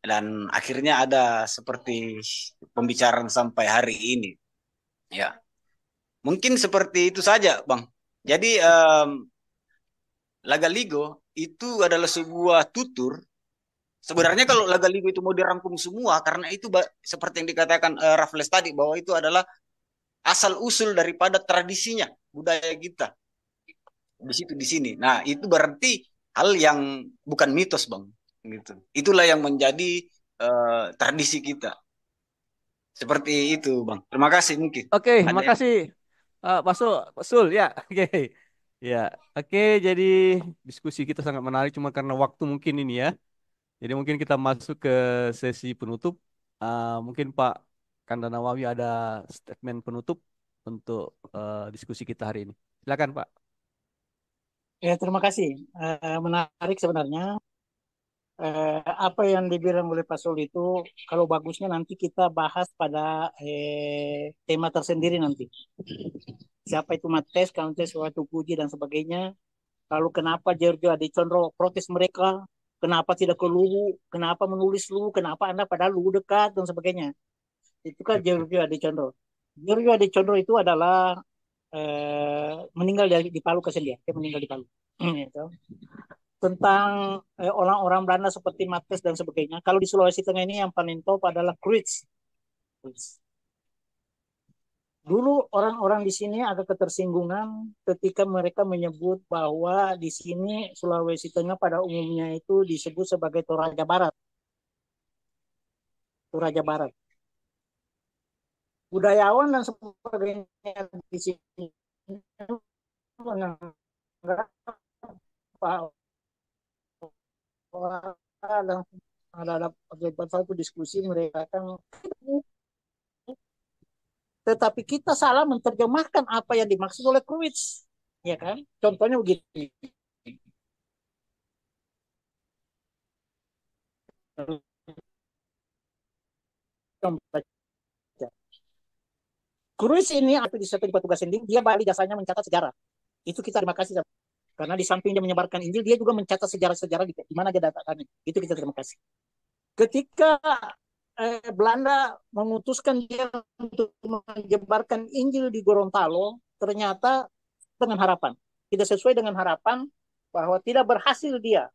Dan akhirnya ada seperti pembicaraan sampai hari ini. Ya, mungkin seperti itu saja, Bang. Jadi Lagaligo itu adalah sebuah tutur. Sebenarnya kalau Lagaligo itu mau dirangkum semua, karena itu seperti yang dikatakan Raffles tadi, bahwa itu adalah asal usul daripada tradisinya, budaya kita. Di sini. Nah, itu berarti hal yang bukan mitos, Bang. Gitu. Itulah yang menjadi tradisi kita. Seperti itu, Bang. Terima kasih mungkin. Oke, makasih Pak Sul ya. Oke. Ya, oke, jadi diskusi kita sangat menarik cuma karena waktu mungkin ini ya. Jadi mungkin kita masuk ke sesi penutup. Mungkin Pak Kandanawawi ada statement penutup untuk diskusi kita hari ini. Silakan, Pak. Ya, terima kasih. Menarik sebenarnya. Apa yang dibilang oleh Pak Sul itu, kalau bagusnya nanti kita bahas pada tema tersendiri nanti. Siapa itu Mattes, Countess, Watu Puji, dan sebagainya. Lalu kenapa Giorgio Adicondro protes mereka, kenapa tidak ke Luwu, kenapa menulis Luwu, kenapa Anda padahal Luwu dekat, dan sebagainya. Itu kan Giorgio Adicondro. Giorgio Adicondro itu adalah meninggal di Palu Kesendia. Dia meninggal di Palu. Tentang orang-orang Belanda seperti Mattes dan sebagainya. Kalau di Sulawesi Tengah ini yang paling top adalah Kruits. Dulu orang-orang di sini agak ketersinggungan ketika mereka menyebut bahwa di sini Sulawesi Tengah pada umumnya itu disebut sebagai Toraja Barat. Toraja Barat. Budayawan dan sebagainya di sini menganggap bahwa ada satu diskusi mereka kan, tetapi kita salah menerjemahkan apa yang dimaksud oleh Kruits, ya kan? Contohnya begitu. Kruits ini atau di satu petugas sendiri, dia balik jasanya mencatat sejarah. Itu kita terima kasih. Karena di samping dia menyebarkan Injil, dia juga mencatat sejarah-sejarah di mana dia datakannya. Itu kita terima kasih. Ketika Belanda memutuskan dia untuk menyebarkan Injil di Gorontalo, ternyata dengan harapan. Tidak sesuai dengan harapan bahwa tidak berhasil dia.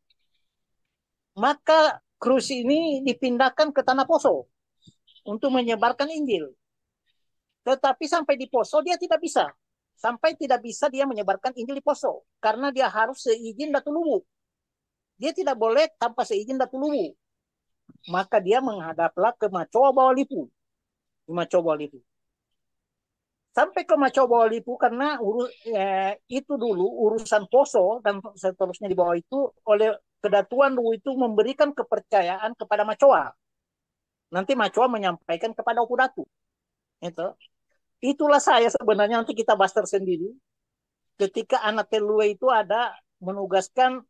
Maka Krus ini dipindahkan ke Tanah Poso untuk menyebarkan Injil. Tetapi sampai di Poso dia tidak bisa. Sampai tidak bisa dia menyebarkan Injil di Poso. Karena dia harus seizin Datu Luwu. Dia tidak boleh tanpa seizin Datu Luwu. Maka dia menghadaplah ke Macoa Bawah Lipu. Di Macoa Bawah Lipu. Sampai ke Macoa Bawah Lipu karena itu dulu urusan Poso dan seterusnya di bawah itu oleh Kedatuan Luwu itu memberikan kepercayaan kepada Macoa. Nanti Macoa menyampaikan kepada Opu Datu. Itulah saya sebenarnya, nanti kita bahas tersendiri. Ketika anak Telue itu ada menugaskan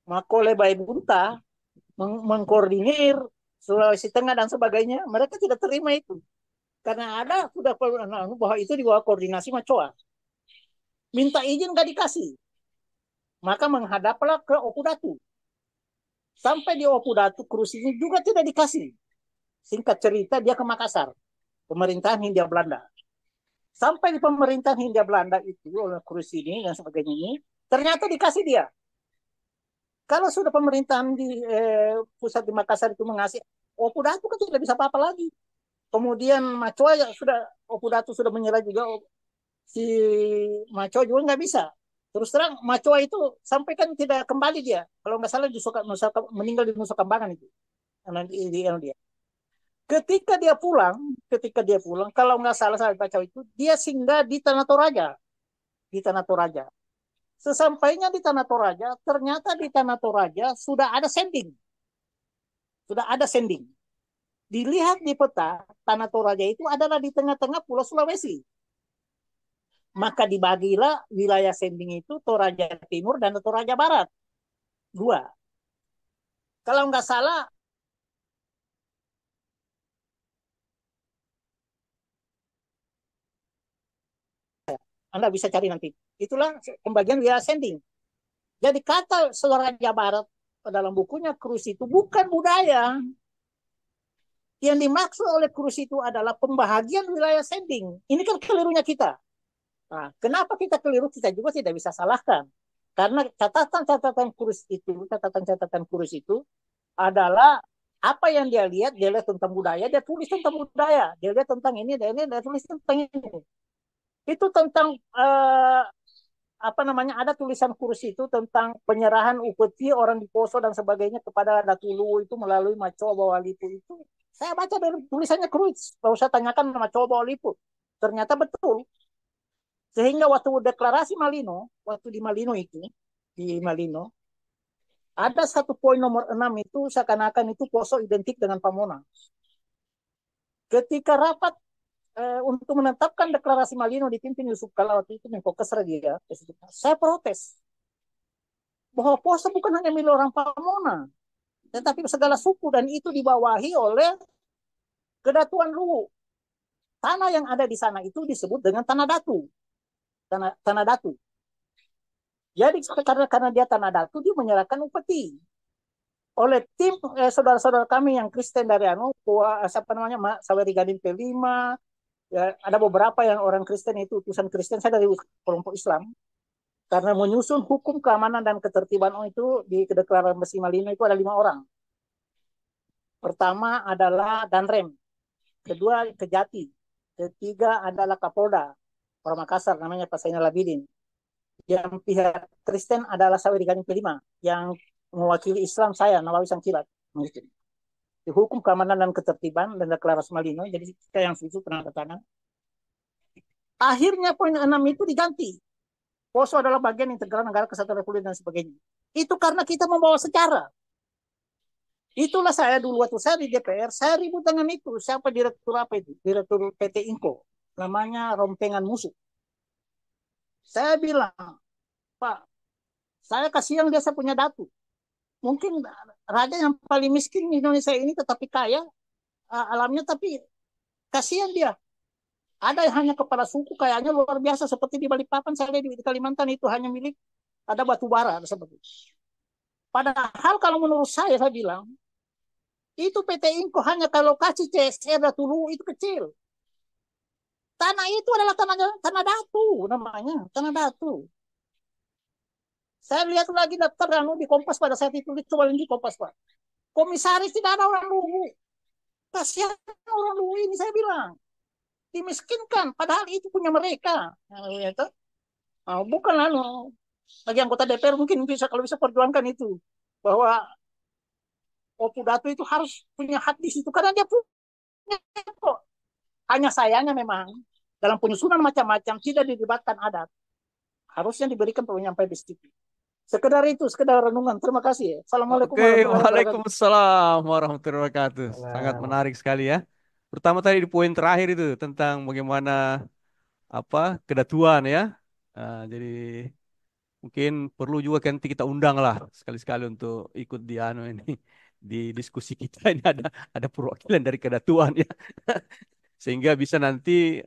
Makole Baibunta mengkoordinir Sulawesi Tengah dan sebagainya, mereka tidak terima itu. Karena ada sudah bahwa itu di bawah koordinasi Macoa. Minta izin gak dikasih. Maka menghadaplah ke Opu Datu. Sampai di Opu Datu, Krus ini juga tidak dikasih. Singkat cerita, dia ke Makassar. Pemerintahan Hindia Belanda. Sampai di pemerintahan Hindia Belanda itu oleh Krus ini dan sebagainya ini, ternyata dikasih dia. Kalau sudah pemerintahan di pusat di Makassar itu mengasih, Opu Datu kan tidak bisa apa-apa lagi. Kemudian Macoa ya sudah, Opu Datu sudah menyerah juga, si Macoa juga nggak bisa. Terus terang Macoa itu sampai kan tidak kembali dia. Kalau nggak salah meninggal di Nusa Kambangan itu. Dia. Ketika dia pulang, kalau nggak salah saya baca itu, dia singgah di Tanah Toraja. Di Tanah Toraja. Sesampainya di Tanah Toraja, ternyata di Tanah Toraja sudah ada sending. Sudah ada sending. Dilihat di peta, Tanah Toraja itu adalah di tengah-tengah Pulau Sulawesi. Maka dibagilah wilayah sending itu Toraja Timur dan Toraja Barat. 2. Kalau nggak salah, Anda bisa cari nanti. Itulah pembagian wilayah sending. Jadi kata Toraja Barat dalam bukunya Krus itu bukan budaya. Yang dimaksud oleh Krus itu adalah pembahagian wilayah sending. Ini kan kelirunya kita. Nah, kenapa kita keliru? Kita juga tidak bisa salahkan. Karena catatan-catatan Krus itu adalah apa yang dia lihat tentang budaya, dia tulis tentang budaya. Dia lihat tentang ini, dia tulis tentang ini. Itu tentang ada tulisan Krus itu tentang penyerahan upeti orang di Poso dan sebagainya kepada Datu Luwu itu melalui Macoa Bawah Lipu itu. Saya baca dari tulisannya Krus, kalau saya tanyakan Macoa Bawah Lipu, ternyata betul. Sehingga waktu deklarasi Malino, waktu di Malino itu, ada satu poin nomor 6 itu seakan-akan itu Poso identik dengan Pamona. Ketika rapat untuk menetapkan deklarasi Malino dipimpin Yusuf Kala waktu itu Menko Kesra dia, saya protes bahwa Poso bukan hanya milik orang Pamona, tetapi segala suku dan itu dibawahi oleh Kedatuan Luwu. Tanah yang ada di sana itu disebut dengan tanah datu. Tanah datu. Jadi karena dia tanah datu, dia menyerahkan upeti oleh tim saudara-saudara kami yang Kristen dari Saweri Gading P5, ya, ada beberapa yang orang Kristen itu utusan Kristen, saya dari kelompok Islam. Karena menyusun hukum keamanan dan ketertiban itu di deklarasi Malino itu ada 5 orang. Pertama adalah Danrem, kedua Kejati, Ketiga adalah Kapolda Kota Makassar, namanya Pak Zainal Abidin. Yang pihak Kristen adalah Sawi Garing kelima, yang mewakili Islam saya Nawawi Sangkilat. Dihukum keamanan dan ketertiban dan deklarasi Malino, jadi kita yang setuju penanda tangan. Akhirnya poin 6 itu diganti. Poso adalah bagian integral negara kesatuan Republik dan sebagainya. Itu karena kita membawa sejarah. Itulah saya dulu waktu saya di DPR, saya ribut dengan itu. Siapa direktur apa itu? Direktur PT Inko. Namanya Rompengan Musuh. Saya bilang, Pak, saya kasihan dia saya punya datu. Mungkin raja yang paling miskin di Indonesia ini tetapi kaya alamnya, tapi kasihan dia. Ada yang hanya kepala suku kayaknya luar biasa seperti di Balikpapan, saya di Kalimantan itu hanya milik ada batu bara seperti itu. Padahal kalau menurut saya bilang itu PT Inko hanya kalau kasih CSR dan Tulu itu kecil. Tanah itu adalah tanah datu namanya, tanah datu. Saya lihat lagi daftar di Kompas pada saat itu, coba di Kompas Pak. Komisaris tidak ada orang Luwu. Kasihan orang Luwu ini saya bilang. Dimiskinkan, padahal itu punya mereka. Bukan bagi anggota DPR mungkin bisa kalau bisa perjuangkan itu bahwa Opu Datu itu harus punya hak di situ karena dia punya kok. Hanya sayangnya memang dalam penyusunan macam-macam tidak dilibatkan adat. Harusnya diberikan sampai di situ. Sekedar itu, sekedar renungan. Terima kasih. Assalamualaikum Oke, warahmatullahi wabarakatuh. waalaikumsalam warahmatullahi wabarakatuh. Sangat menarik sekali ya. Pertama tadi di poin terakhir itu tentang bagaimana kedatuan ya. Jadi mungkin perlu juga nanti kita undang lah sekali-sekali untuk ikut di ini di diskusi kita ini ada perwakilan dari kedatuan ya. Sehingga bisa nanti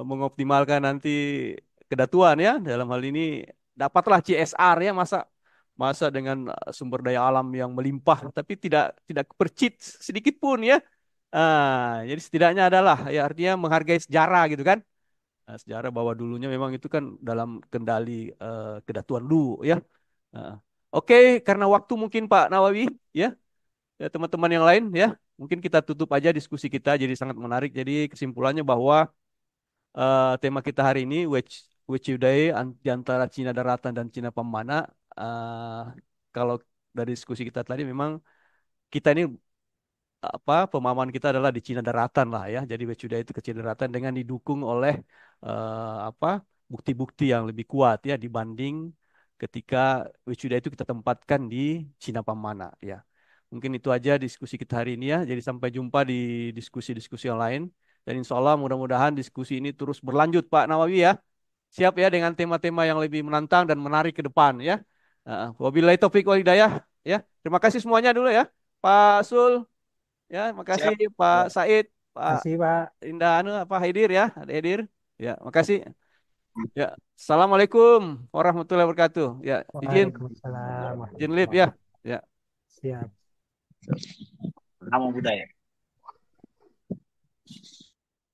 mengoptimalkan nanti kedatuan ya dalam hal ini dapatlah CSR ya masa masa dengan sumber daya alam yang melimpah tapi tidak percit sedikit pun ya. Jadi setidaknya adalah ya artinya menghargai sejarah gitu kan. Sejarah bahwa dulunya memang itu kan dalam kendali kedatuan dulu ya. Ah, Oke, karena waktu mungkin Pak Nawawi ya, ya teman-teman yang lain ya, mungkin kita tutup aja diskusi kita jadi sangat menarik. Jadi kesimpulannya bahwa tema kita hari ini Wechudai di antara Cina Daratan dan Cina Pemana. eh, Kalau dari diskusi kita tadi memang kita ini pemahaman kita adalah di Cina Daratan lah ya. Jadi Wechudai itu ke Cina Daratan dengan didukung oleh apa bukti-bukti yang lebih kuat ya dibanding ketika Wechudai itu kita tempatkan di Cina Pemana ya. Mungkin itu aja diskusi kita hari ini ya. Jadi sampai jumpa di diskusi-diskusi yang lain. Dan insya Allah mudah-mudahan diskusi ini terus berlanjut Pak Nawawi ya. Siap ya dengan tema-tema yang lebih menantang dan menarik ke depan ya. Wabillahi taufik wal hidayah ya. Terima kasih semuanya dulu ya. Pak Sul ya, makasih Siap. Pak Ya. Said, Pak Kasih Pak. Indah Pak Haidir ya, ada Haidir. Ya, makasih. Ya, Assalamualaikum warahmatullahi wabarakatuh. Ya, Waalaikumsalam izin live ya. Ya. Siap. Nama budaya.